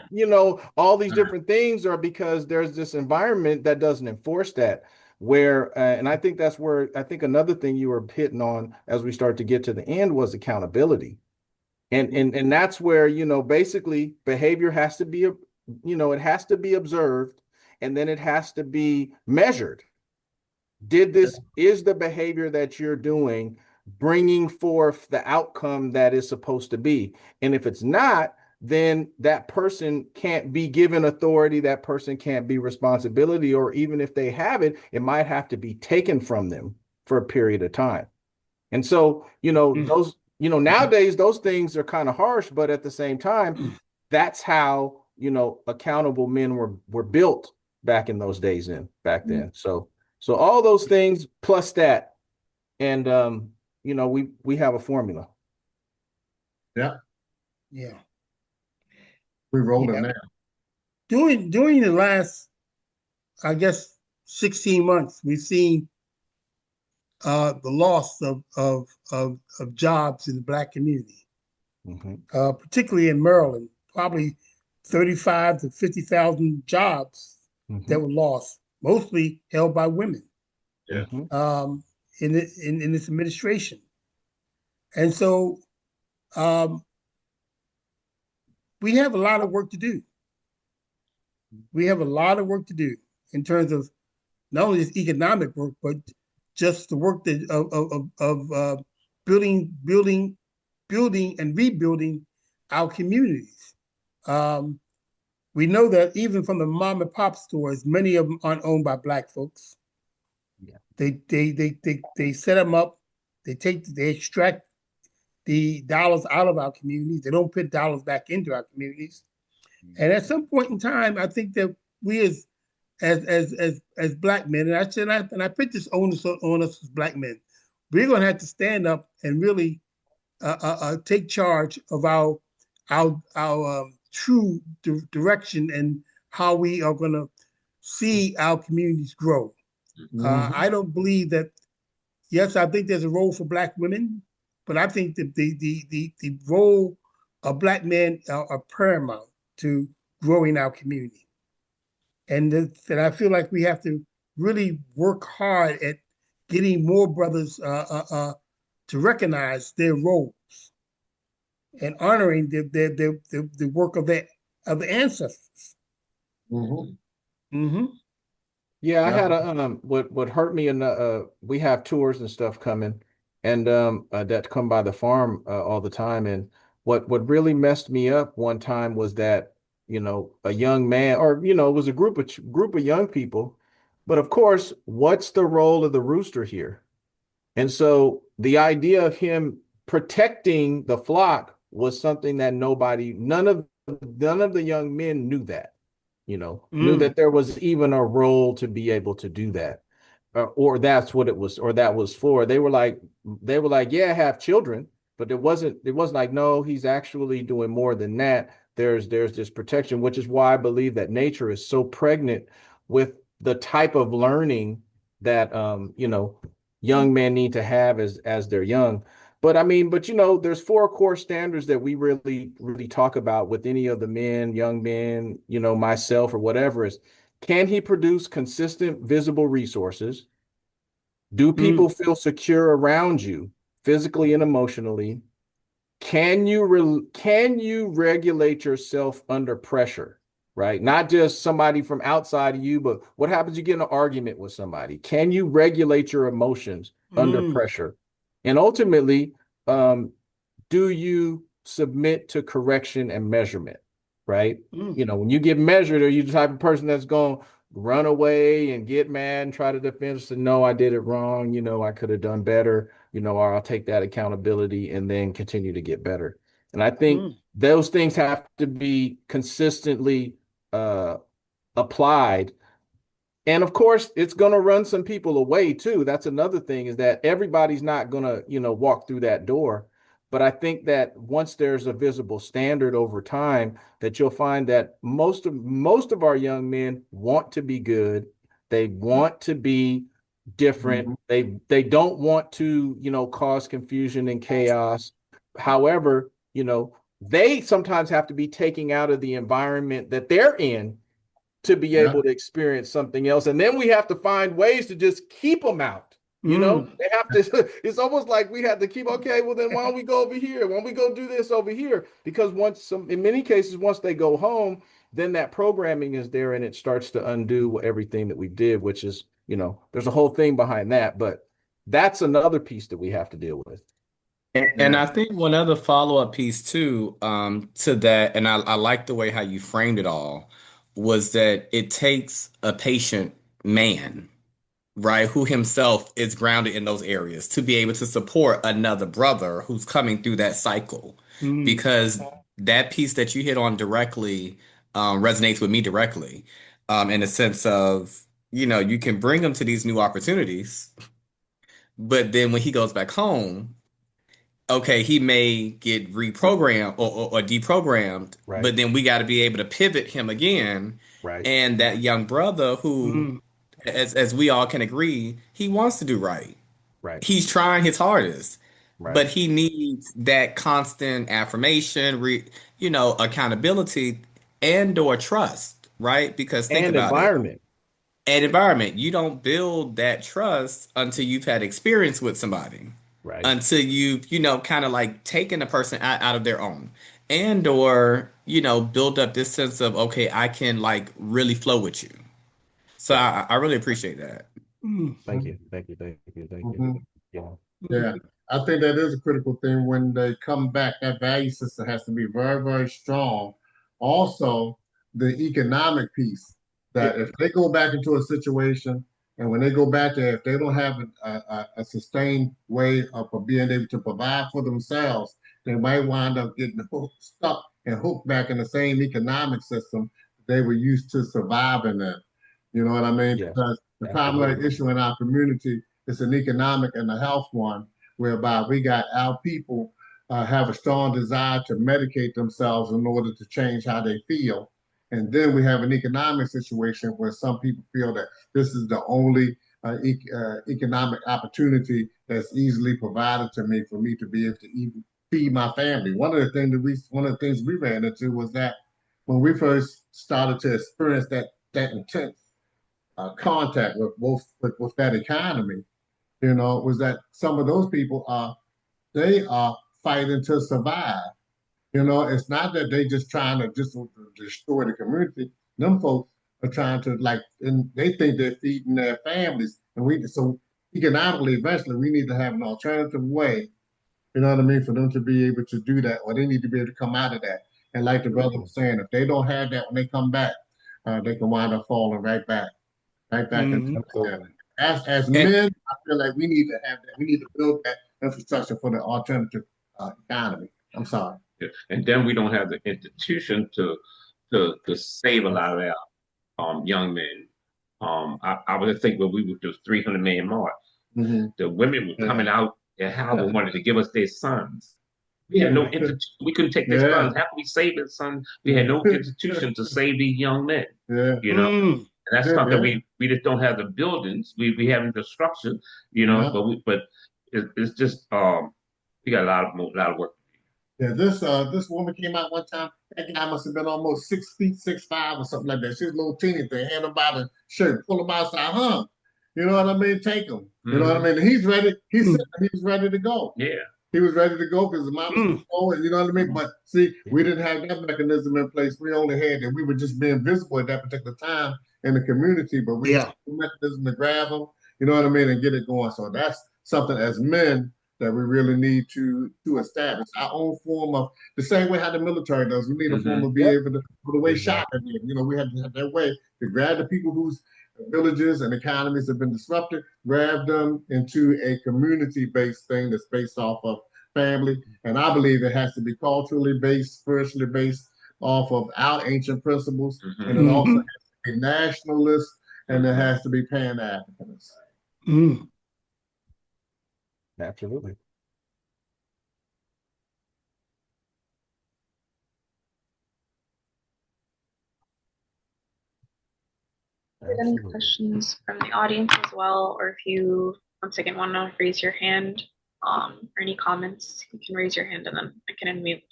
all these Right. different things are because there's this environment that doesn't enforce that. Where, and I think that's where I think another thing you were hitting on as we start to get to the end was accountability. And that's where, basically behavior has to be, it has to be observed and then it has to be measured. Is the behavior that you're doing bringing forth the outcome that is supposed to be? And if it's not, then that person can't be given authority, that person can't be responsibility, or even if they have it, it might have to be taken from them for a period of time. And so, nowadays those things are kind of harsh, but at the same time, that's how accountable men were built back in those days back then. So all those things plus that, and we have a formula. Yeah, Yeah. we rolling Yeah. now. During the last, I guess, 16 months, we've seen the loss of jobs in the Black community, particularly in Maryland. Probably 35 to 50,000 jobs that were lost, mostly held by women Yeah. in this administration. And so we have a lot of work to do. We have a lot of work to do in terms of not only just economic work, but just the work that of building and rebuilding our communities. Um, we know that even from the mom and pop stores, many of them aren't owned by Black folks. Yeah. They set them up. They extract the dollars out of our communities. They don't put dollars back into our communities. And at some point in time, I think that we as Black men, and I put this on us as Black men, we're going to have to stand up and really take charge of our true direction and how we are going to see our communities grow. I don't believe that. Yes, I think there's a role for Black women, but I think that the role of Black men are paramount to growing our community, and that I feel like we have to really work hard at getting more brothers to recognize their roles and honoring the work of the ancestors. Mm-hmm. Yeah, I Yeah. had what hurt me in we have tours and stuff coming and that come by the farm all the time, and what really messed me up one time was that a young man, or it was a group of young people, but of course, what's the role of the rooster here? And so the idea of him protecting the flock was something that none of the young men knew that, knew that there was even a role to be able to do that. Or that's what it was, or that was for. They were like, yeah, have children, but it wasn't like, no, he's actually doing more than that. There's this protection, which is why I believe that nature is so pregnant with the type of learning that young men need to have as they're young. But I mean, there's four core standards that we really, really talk about with any of the men, young men, myself or whatever is, can he produce consistent, visible resources? Do people feel secure around you, physically and emotionally? Can you regulate yourself under pressure? Right? Not just somebody from outside of you, but what happens? You get in an argument with somebody. Can you regulate your emotions under pressure? And ultimately, um, do you submit to correction and measurement? Right? When you get measured, are you the type of person that's going to run away and get mad and try to defend us and no, I did it wrong, I could have done better, or I'll take that accountability and then continue to get better. And I think those things have to be consistently applied. And of course, it's going to run some people away too. That's another thing, is that everybody's not going to, walk through that door. But I think that once there's a visible standard over time, that you'll find that most of our young men want to be good. They want to be different. They don't want to, cause confusion and chaos. However, they sometimes have to be taken out of the environment that they're in to be able to experience something else. And then we have to find ways to just keep them out. They have to, it's almost like we had to keep, okay, well, then why don't we go over here? Why don't we go do this over here? Because in many cases, once they go home, then that programming is there and it starts to undo everything that we did, which is, there's a whole thing behind that. But that's another piece that we have to deal with. And I think one other follow-up piece too, to that, and I like the way how you framed it all, was that it takes a patient man, right, who himself is grounded in those areas to be able to support another brother who's coming through that cycle. Because that piece that you hit on directly, resonates with me directly, in the sense of, you can bring him to these new opportunities, but then when he goes back home, okay, he may get reprogrammed or deprogrammed, Right. but then we got to be able to pivot him again. Right. And that young brother who, Mm, as we all can agree, he wants to do right. Right. He's trying his hardest, Right. but he needs that constant affirmation, accountability and or trust, right? Because think And about it. environment. An environment, you don't build that trust until you've had experience with somebody, Right. until you've, kind of like taken a person out of their own and or, build up this sense of, okay, I can like really flow with you. So Yeah. I really appreciate that. mm, Thank you. Thank you. Thank you. Thank you. Mhm. Yeah. mm, Yeah, I think that is a critical thing when they come back. That value system has to be very, very strong. Also, the economic piece that if they go back into a situation and when they go back there, if they don't have a sustained way of being able to provide for themselves, they might wind up getting stuck and hooked back in the same economic system they were used to surviving in. You know what I mean? Yes. Because the primary Absolutely. issue in our community is an economic and a health one, whereby we got our people have a strong desire to medicate themselves in order to change how they feel. And then we have an economic situation where some people feel that this is the only economic opportunity that's easily provided to me for me to be able to even feed my family. One of the things we ran into was that when we first started to experience that intense contact with both with that economy, was that some of those people are they are fighting to survive. It's not that they just trying to just destroy the community. Them folks are trying to and they think they're feeding their families, and we so economically, eventually, we need to have an alternative way. You know what I mean? For them to be able to do that, or they need to be able to come out of that. And like the brother Absolutely. was saying, if they don't have that when they come back, they can wind up falling right back into mm. that. Absolutely. As And men, I feel like we need to have that. We need to build that infrastructure for the alternative economy. I'm sorry. Yeah. And then we don't have the institution to save a lot of our young men. I would think when we were the 300 million mark, Hmm. the women were Yeah. coming out and Howard wanted to give us their sons. We had no Right. institution. We couldn't take their Yeah. sons. How can we save their sons? We had no institution to save these young men. Yeah. You know, Mm, and that's something Yeah. we just don't have the buildings. We haven't the structure. Yeah. But it's just we got a lot of work. Yeah, this woman came out one time. That guy must have been almost 6 feet, 6'5" or something like that. She was a little teeny thing. Hand him by the shirt, pull him outside, huh? You know what I mean? Take him. You know what I Hmm. mean? And he's ready. mm, He was ready to go. Yeah. He was ready to go because the mom was mm. going. You know what I mean? But see, Yeah. we didn't have that mechanism in place. We only had that. We were just being visible at that particular time in the community, but we didn't Yeah. have the mechanism to grab them. You know what I mean? And get it going. So that's something as men that we really need to establish our own form of the same way how the military does. We need a form Hmm. of being Yep. able to put away shopping. Exactly. We have to have that way to grab the people whose villages and economies have been disrupted, grab them into a community-based thing that's based off of family. And I believe it has to be culturally based, spiritually based off of our ancient principles. And it Hmm. also Hmm. has to be nationalist and it Hmm. has to be pan-Africanist. Mm. Absolutely. If any Absolutely. questions from the audience as well, or if you once again want to raise your hand, or any comments, you can raise your hand and then I can unmute.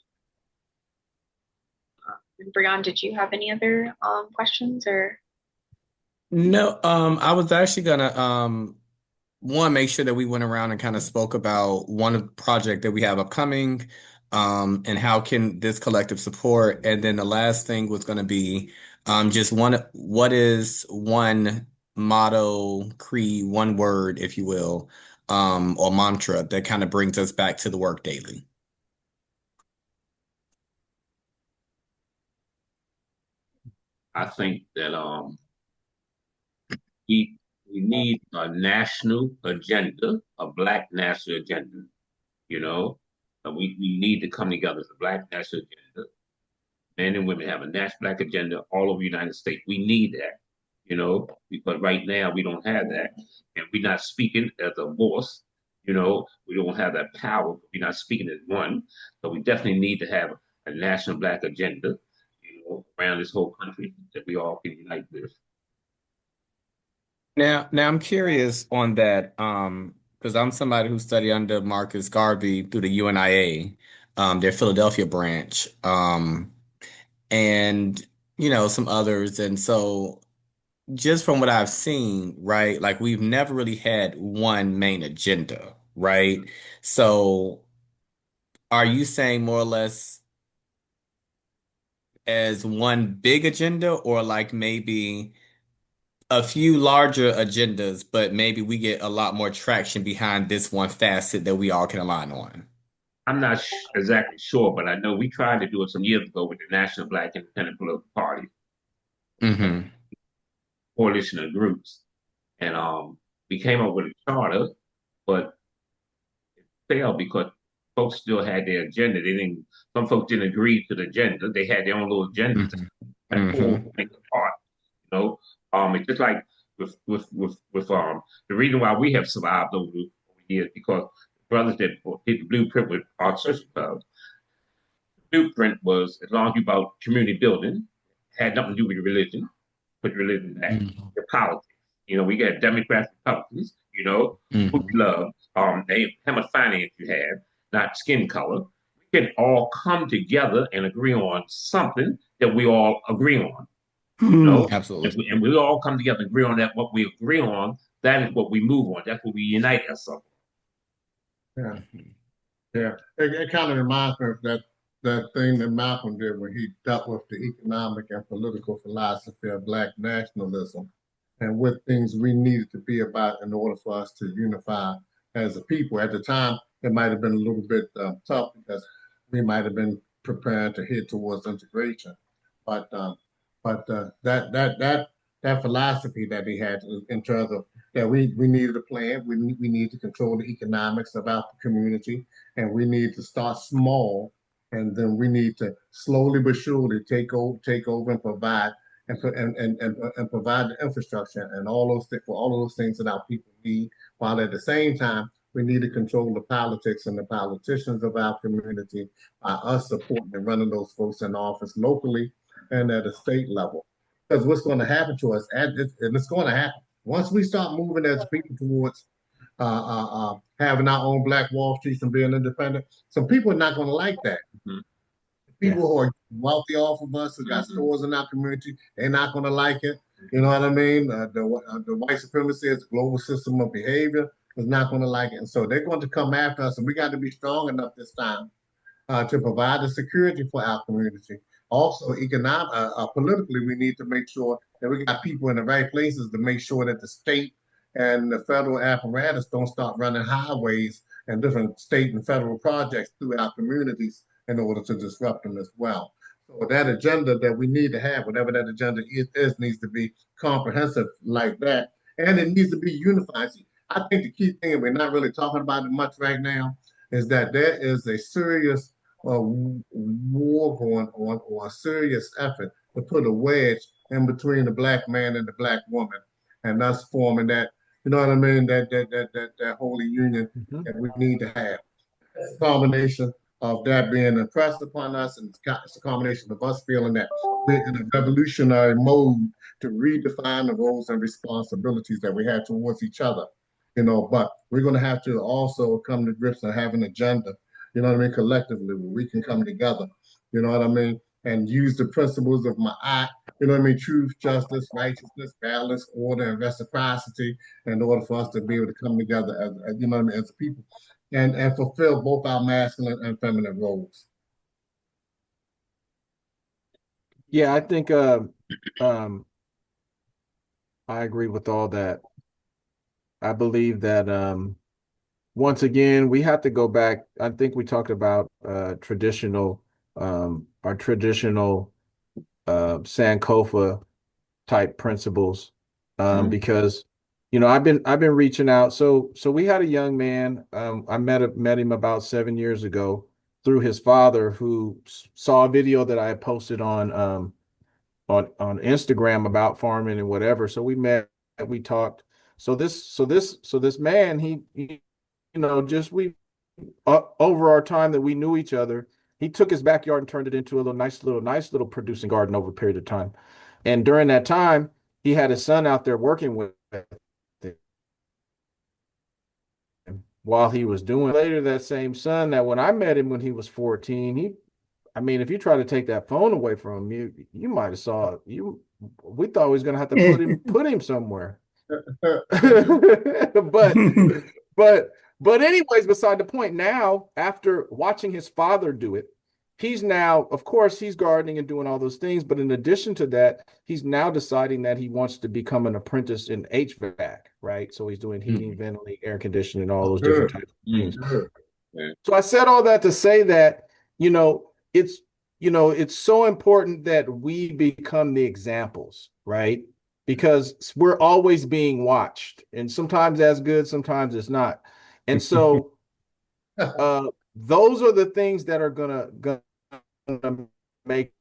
And Brian, did you have any other questions or? no, I was actually gonna one, make sure that we went around and kind of spoke about one project that we have upcoming, and how can this collective support. And then the last thing was going to be just what is one motto, creed, one word, if you will, or mantra that kind of brings us back to the work daily. I think that we we need a national agenda, a black national agenda. You know, we need to come together as a black national agenda men and women have a national black agenda all over the United States. We need that, because right now we don't have that. And we're not speaking as a voice, we don't have that power. We're not speaking as one. So we definitely need to have a national black agenda, around this whole country that we all can unite with. Now I'm curious on that, because I'm somebody who studied under Marcus Garvey through the UNIA, their Philadelphia branch, and some others, and so just from what I've seen, right, like we've never really had one main agenda, right? So are you saying more or less as one big agenda, or like maybe a few larger agendas, but maybe we get a lot more traction behind this one facet that we all can align on? I'm not exactly sure, but I know we tried to do it some years ago with the National Black Independent Political Party, Mm-hmm. coalition of groups. And we came up with a charter, but it failed because folks still had their agenda. Some folks didn't agree to the agenda. They had their own little agendas Mm-hmm. that pulled Mm-hmm. things apart. You know, it's just like with the reason why we have survived over the years because brothers that did the blueprint with our social clubs. The blueprint was as long as you about community building, had nothing to do with religion, put religion back, the politics. We got Democrats, Republicans, who Mm-hmm. you love, how much finance you have, not skin color. We can all come together and agree on something that we all agree on. you Hmm. know, and Absolutely. we all come together and agree on that. What we agree on, that is what we move on. That's what we unite ourselves. Yeah, Mhm. yeah. It kind of reminds me of that thing that Malcolm did when he dealt with the economic and political philosophy of Black nationalism and what things we needed to be about in order for us to unify as a people. At the time, it might have been a little bit tough because we might have been preparing to head towards integration. But that philosophy that he had in terms of that we needed a plan, we need to control the economics about the community, and we need to start small, and then we need to slowly but surely take over and provide and provide the infrastructure and all those things for all of those things that our people need, while at the same time we need to control the politics and the politicians of our community by us supporting and running those folks in office locally and at a state level. Because what's going to happen to us, and it's going to happen once we start moving as people towards having our own Black Wall Streets and being independent. Some people are not going to like that. Mm-hmm. Yeah. People who are wealthy off of us, who got stores in our community, they're not going to like it. You know what I mean? The white supremacy is a global system of behavior is not going to like it. And so they're going to come after us, and we got to be strong enough this time to provide the security for our community. Also, politically, we need to make sure that we got people in the right places to make sure that the state and the federal apparatus don't start running highways and different state and federal projects through our communities in order to disrupt them as well. So that agenda that we need to have, whatever that agenda is needs to be comprehensive like that, and it needs to be unified. See, I think the key thing, and we're not really talking about it much right now, is that there is a serious war going on or a serious effort to put a wedge in between the Black man and the Black woman, and thus forming that, you know what I mean, that holy union Mhm. that we need to have. It's a combination of that being impressed upon us, and it's a combination of us feeling that we're in a revolutionary mode to redefine the roles and responsibilities that we have towards each other. But we're going to have to also come to grips and have an agenda, you know what I mean, collectively, where we can come together, you know what I mean, and use the principles of Ma'at, you know what I mean, truth, justice, righteousness, balance, order, and reciprocity in order for us to be able to come together as you know what I mean, as a people and fulfill both our masculine and feminine roles. Yeah, I think um, I agree with all that. I believe that once again we have to go back. I think we talked about our traditional Sankofa type principles Mm-hmm. because I've been reaching out. So we had a young man. I met him about 7 years ago, through his father, who saw a video that I had posted on Instagram about farming and whatever. So we met, we talked. So this man, just we over our time that we knew each other, he took his backyard and turned it into a nice little producing garden over a period of time. And during that time, he had his son out there working with him while he was doing. Later, that same son, that when I met him when he was 14, if you try to take that phone away from him, you might have saw you. We thought we was gonna have to put him somewhere. but but anyways, beside the point. Now, after watching his father do it, he's now, of course, he's gardening and doing all those things. But in addition to that, he's now deciding that he wants to become an apprentice in HVAC, right? So he's doing heating, ventilating, air conditioning, all those different types of things. So I said all that to say that, it's it's so important that we become the examples, right? Because we're always being watched, and sometimes that's good, sometimes it's not. And so those are the things that are gonna make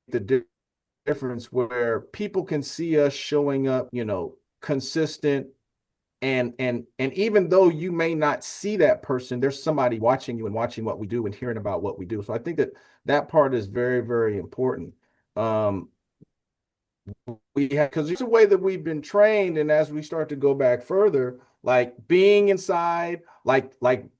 the difference, where people can see us showing up, consistent, and even though you may not see that person, there's somebody watching you and watching what we do and hearing about what we do. So I think that part is very, very important. We have, because it's a way that we've been trained, and as we start to go back further, like being inside, like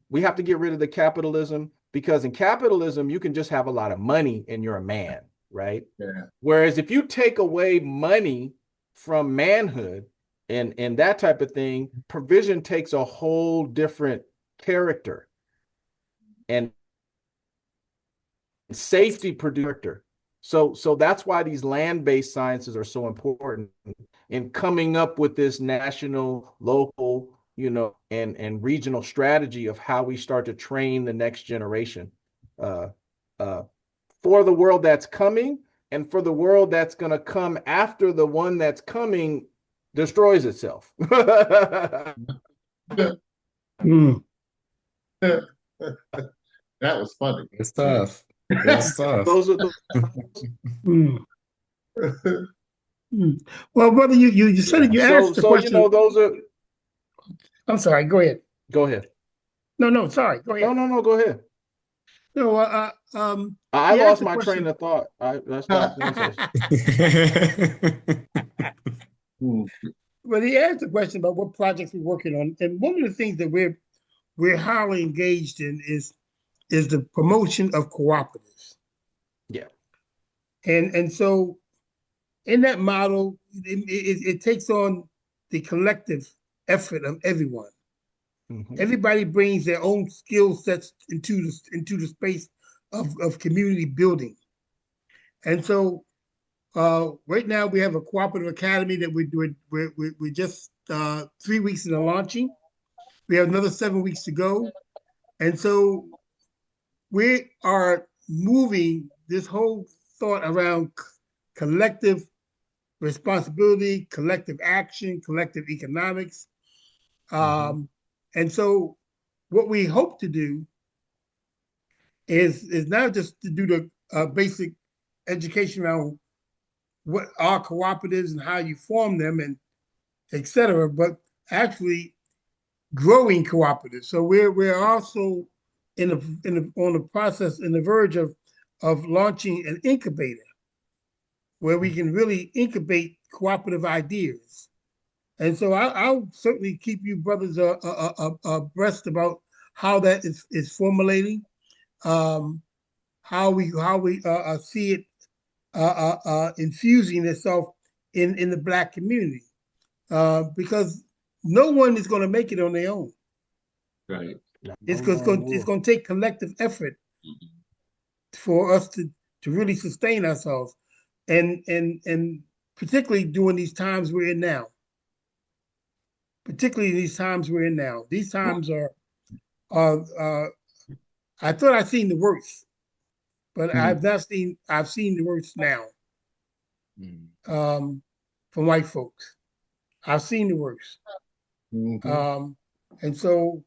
we have to get rid of the capitalism, because in capitalism you can just have a lot of money and you're a man, right? Yeah. Whereas if you take away money from manhood and that type of thing, provision takes a whole different character, and safety character. So that's why these land-based sciences are so important in coming up with this national, local, and regional strategy of how we start to train the next generation for the world that's coming, and for the world that's going to come after the one that's coming destroys itself. That was funny. Good stuff. Good stuff. Those are the Well, brother, you said it. You asked the question. those are. I'm sorry. Go ahead. Go ahead. No. Sorry. Go ahead. No. Go ahead. No. I lost my train of thought. That's not. Well, he asked the question about what projects we're working on, and one of the things that we're highly engaged in is the promotion of cooperatives. Yeah. And so in that model, it takes on the collective effort of everyone. Mm-hmm. Everybody brings their own skill sets into the space of community building. And so right now we have a cooperative academy that we're just 3 weeks into launching. We have another 7 weeks to go. And so we are moving this whole thought around collective responsibility, collective action, collective economics. And so what we hope to do is not just to do the basic education around what are cooperatives and how you form them and et cetera, but actually growing cooperatives. So we're also on the process, in the verge of launching an incubator where we can really incubate cooperative ideas. And so I'll certainly keep you brothers abreast about how that is formulating, how we see it infusing itself in the Black community, because no one is going to make it on their own. Right. It's going to take collective effort for us to really sustain ourselves, and particularly during these times we're in now. These times are I thought I'd seen the worst, but I've seen the worst now. From white folks, I've seen the worst. And so,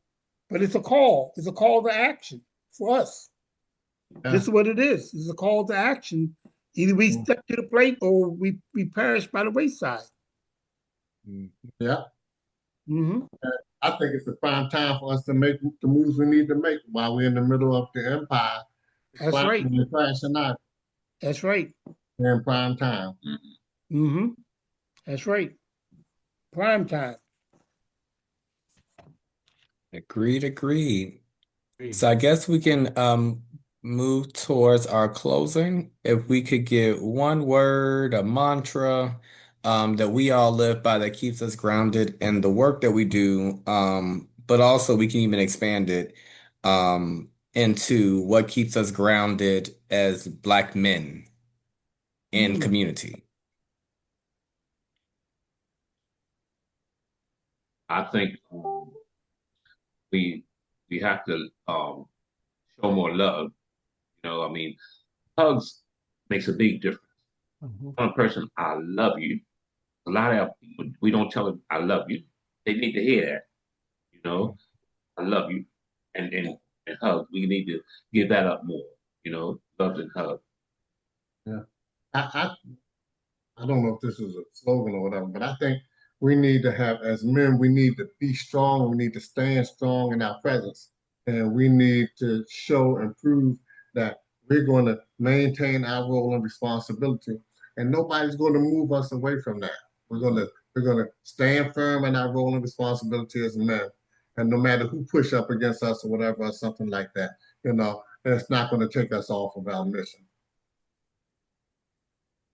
but it's a call to action for us. Yeah. This is what it is. It's a call to action. Either we Mm. step to the plate or we perish by the wayside. Yeah. Hmm. I think it's a prime time for us to make the moves we need to make while we're in the middle of the empire That's declining right. and crashing out. That's right. We're in prime time. Hmm. That's right. Prime time. Agreed, agreed. Agreed. So I guess we can move towards our closing. If we could get one word, a mantra that we all live by that keeps us grounded in the work that we do, but also we can even expand it into what keeps us grounded as Black men in Mm. community. I think we we have to show more love. I mean, hugs makes a big difference. Mhm. One person, I love you. A lot of people, we don't tell them, I love you. They need to hear that. You know, I love you, and hugs. We need to give that up more. Love and hug. Yeah. I, I don't know if this is a slogan or whatever, but I think we need to have, as men, we need to be strong. We need to stand strong in our presence. And we need to show and prove that we're going to maintain our role and responsibility. And nobody's going to move us away from that. We're going to stand firm in our role and responsibility as men. And no matter who push up against us or whatever, or something like that, it's not going to take us off of our mission.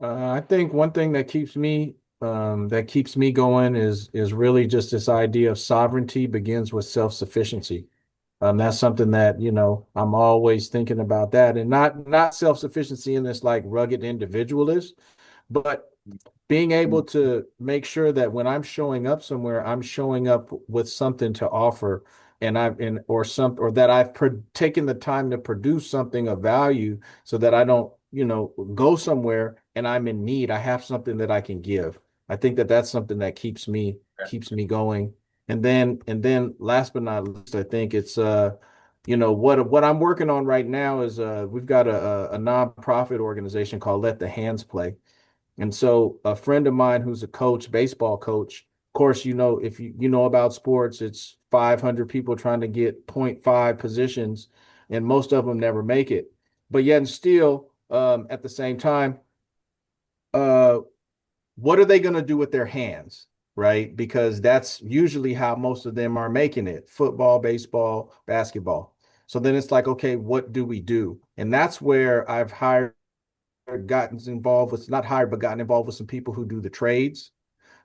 I think one thing that keeps me going is really just this idea of sovereignty begins with self-sufficiency. That's something that, I'm always thinking about that, and not self-sufficiency in this like rugged individualist, but being able to make sure that when I'm showing up somewhere, I'm showing up with something to offer, and or that I've taken the time to produce something of value, so that I don't, go somewhere and I'm in need. I have something that I can give. I think that that's something that keeps me going. And then last but not least, I think it's what I'm working on right now is we've got a nonprofit organization called Let the Hands Play. And so a friend of mine who's a coach, baseball coach, of course, if you know about sports, it's 500 people trying to get point 0.5 positions, and most of them never make it. But yet and still, at the same time, uh, what are they going to do with their hands? Right? Because that's usually how most of them are making it: football, baseball, basketball. So then it's like, okay, what do we do? And that's where I've gotten involved with, not hired, but gotten involved with some people who do the trades,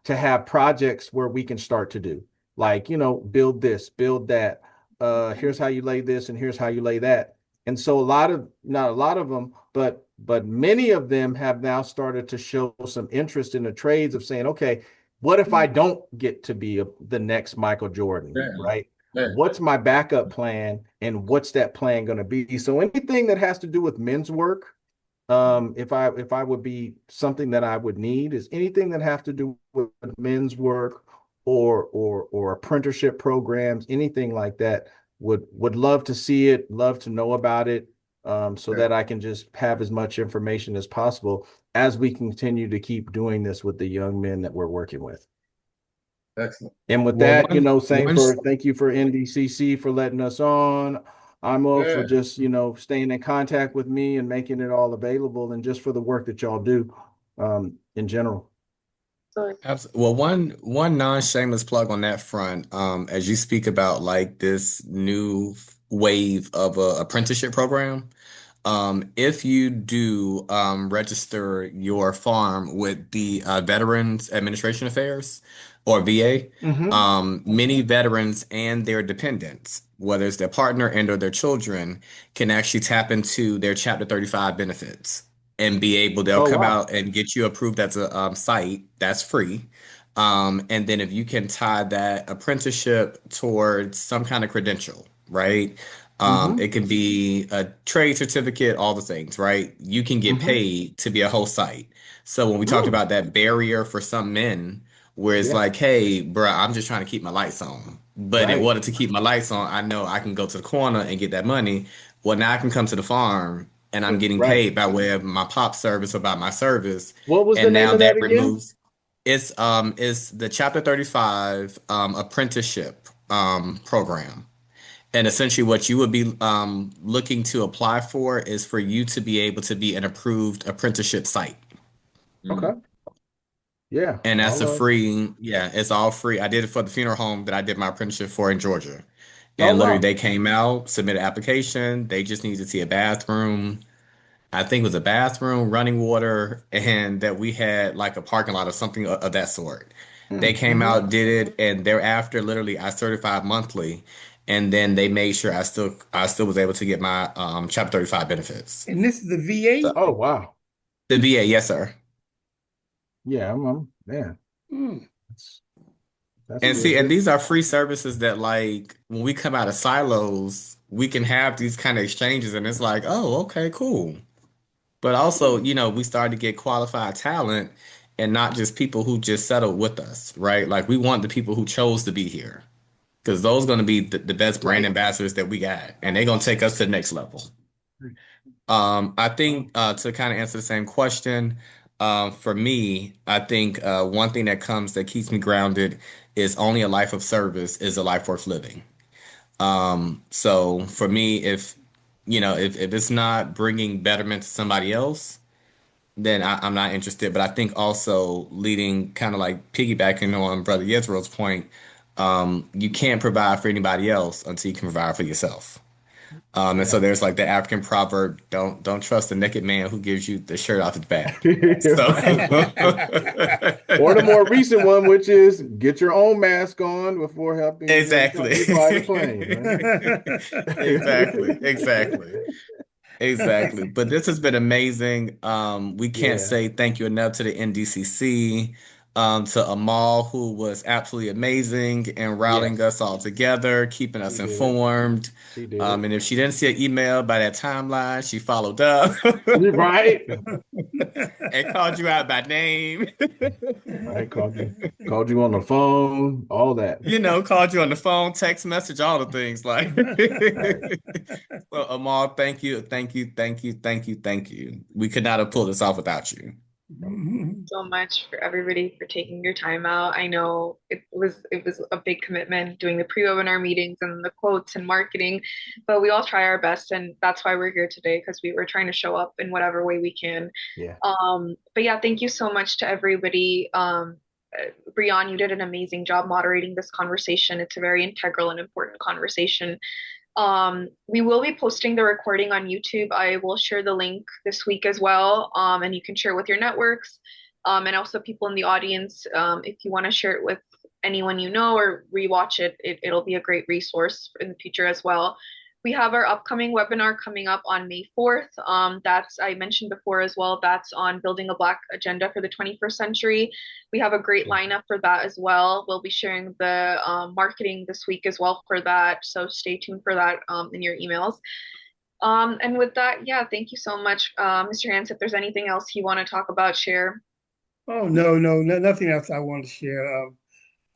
to have projects where we can start to do, like, build this, build that. Here's how you lay this, and here's how you lay that. And so not a lot of them, but many of them have now started to show some interest in the trades of saying, okay, what if I don't get to be the next Michael Jordan, Yeah. right? Yeah. What's my backup plan, and what's that plan going to be? So anything that has to do with men's work, if I would be something that I would need, is anything that have to do with men's work, or apprenticeship programs, anything like that. Would love to see it, love to know about it, so Okay. that I can just have as much information as possible as we continue to keep doing this with the young men that we're working with. Excellent. And with Well, that, one one thank you for NDCC for letting us on. I'm all for Yeah. just, staying in contact with me and making it all available, and just for the work that y'all do, in general. So Well, one non-shameless plug on that front, as you speak about like this new wave of a apprenticeship program. If you do register your farm with the Veterans Administration Affairs or VA, Mm-hmm. many veterans and their dependents, whether it's their partner and or their children, can actually tap into their Chapter 35 benefits and they'll Oh, come wow. out and get you approved as a site that's free. And then if you can tie that apprenticeship towards some kind of credential, right? Mm-hmm. It can be a trade certificate, all the things, right? You can get Mm-hmm. paid to be a whole site. So when we talked Mm. about that barrier for some men, where it's Yeah. like, hey, bruh, I'm just trying to keep my lights on. But in Right. order to keep my lights on, I know I can go to the corner and get that money. Well, now I can come to the farm and I'm getting Right. paid by way of my pop service or by my service. What was the And name now of that that again? removes it's the Chapter 35 apprenticeship program. And essentially what you would be looking to apply for is for you to be able to be an approved apprenticeship site. Okay. Yeah. And that's a I'll, free, yeah, it's all free. I did it for the funeral home that I did my apprenticeship for in Georgia. oh And literally wow. they came out, submitted an application. They just needed to see a bathroom. I think it was a bathroom, running water, and that we had like a parking lot or something of that sort. They came Mhm. out, did it, and thereafter, literally, I certified monthly, and then they made sure I still was able to get my Chapter 35 benefits. And this is the VA? So Oh wow. the VA, yes, sir. Yeah, man. Mm. That's that's And see, good. and these are free services that like when we come out of silos, we can have these kind of exchanges, and it's like, oh, okay, cool. But also, we started to get qualified talent and not just people who just settled with us, right? Like we want the people who chose to be here because those going to be the best brand Right. ambassadors that we got, and they're going to take us to the next level. I think to kind of answer the same question, for me, I think one thing that keeps me grounded is only a life of service is a life worth living. So for me, if it's not bringing betterment to somebody else, then I'm not interested. But I think also leading, kind of like piggybacking on Brother Yezreel's point, you can't provide for anybody else until you can provide for yourself. And Yeah. so there's like the African proverb, don't trust the naked man who gives you the shirt off his back. So Right. Or the more recent one, which is get your own mask on before helping exactly. somebody fly the plane, Exactly. right? Exactly. Exactly. But this has been amazing. We can't Yeah, say thank you enough to the NDCC, to Amal, who was absolutely amazing in rallying yes, us all together, keeping she us did it. informed. She did it. And if she didn't see an email by that timeline, she followed up Right. and called you out by name. Right. Called you on the phone, all that. Called you on the phone, text message, all the things like. Right. Well, Amal, thank you, thank you, thank you, thank you, thank you. We could not have pulled this off without you. So much for everybody for taking your time out. I know it was a big commitment doing the pre-webinar meetings and the quotes and marketing, but we all try our best, and that's why we're here today because we were trying to show up in whatever way we can. Yeah. But yeah, thank you so much to everybody. Brian, you did an amazing job moderating this conversation. It's a very integral and important conversation. We will be posting the recording on YouTube. I will share the link this week as well. And you can share it with your networks. And also people in the audience, if you want to share it with anyone you know or rewatch it'll be a great resource in the future as well. We have our upcoming webinar coming up on May 4th. That's, I mentioned before as well, that's on building a Black agenda for the 21st century. We have a great lineup for that as well. We'll be sharing the marketing this week as well for that. So stay tuned for that in your emails. And with that, yeah, thank you so much, Mr. Hans. If there's anything else you want to talk about, share. Oh, no, nothing else I want to share.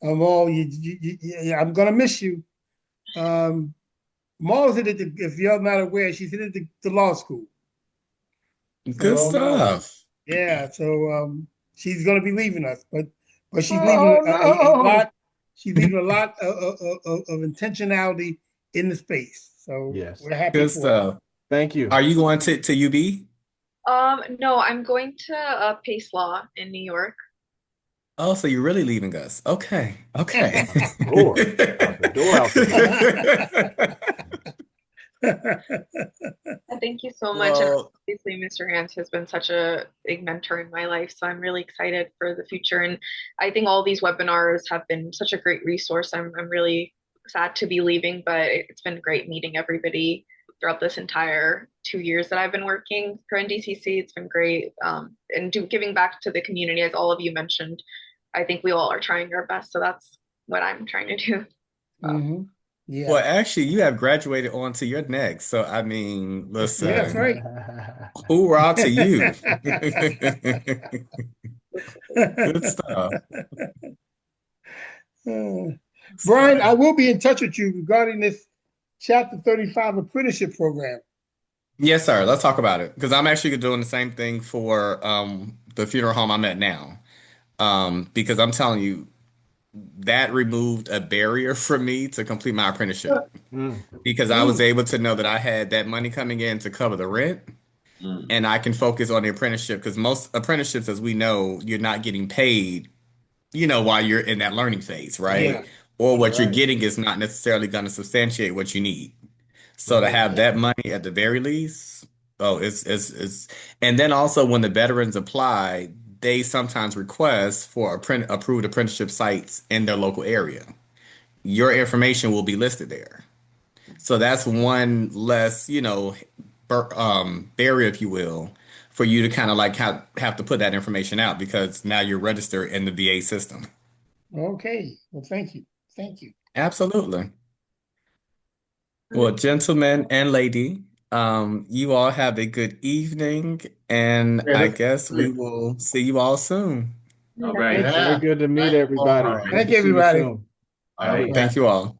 All I'm gonna miss you. Maul's headed to, if you're not aware, she's headed to law school. Good So stuff. yeah, so she's gonna be leaving us, but she's leaving Oh a no. lot. She's leaving a lot of intentionality in the space. So Yes. we're happy Good for her. stuff. Thank you. Are you going to UB? No, I'm going to Pace Law in New York. Oh, so you're really leaving us. Okay. Okay. Out the door. Out the door, out the door. Thank you so much. And Well, obviously, Mr. Hans has been such a big mentor in my life. So I'm really excited for the future. And I think all these webinars have been such a great resource. I'm really sad to be leaving, but it's been great meeting everybody throughout this entire 2 years that I've been working for NDCC. It's been great. And giving back to the community, as all of you mentioned. I think we all are trying our best. So that's what I'm trying to do. Hmm. well, Yeah, actually, you have graduated on to your next. So, I mean, yeah, that's listen, right. hoorah to you. Good stuff. Uh, Good Brian, I stuff. will be in touch with you regarding this Chapter 35 apprenticeship program. Yes, sir. Let's talk about it because I'm actually doing the same thing for the funeral home I'm at now. Because I'm telling you, that removed a barrier for me to complete my apprenticeship Mm. because I was Mm. able to know that I had that money coming in to cover the rent Mm. and I can focus on the apprenticeship because most apprenticeships, as we know, you're not getting paid, while you're in that learning phase, right? Yeah, Or what you're right, getting is not necessarily going to substantiate what you need. So to Right. have that money at the very least, oh, it's and then also when the veterans apply, they sometimes request for approved apprenticeship sites in their local area. Your information will be listed there. So that's one less, barrier, if you will, for you to kind of like have to put that information out because now you're registered in the VA system. okay, well, thank you. Absolutely. Well, gentlemen and lady, you all have a good evening, and Yeah, I this, guess we will see you all soon. All Definitely. right. Very yeah. good to meet Thank you all. All everybody. right. Hope Thank to you, see you everybody. soon. All right. Peace. Okay. Thank you all.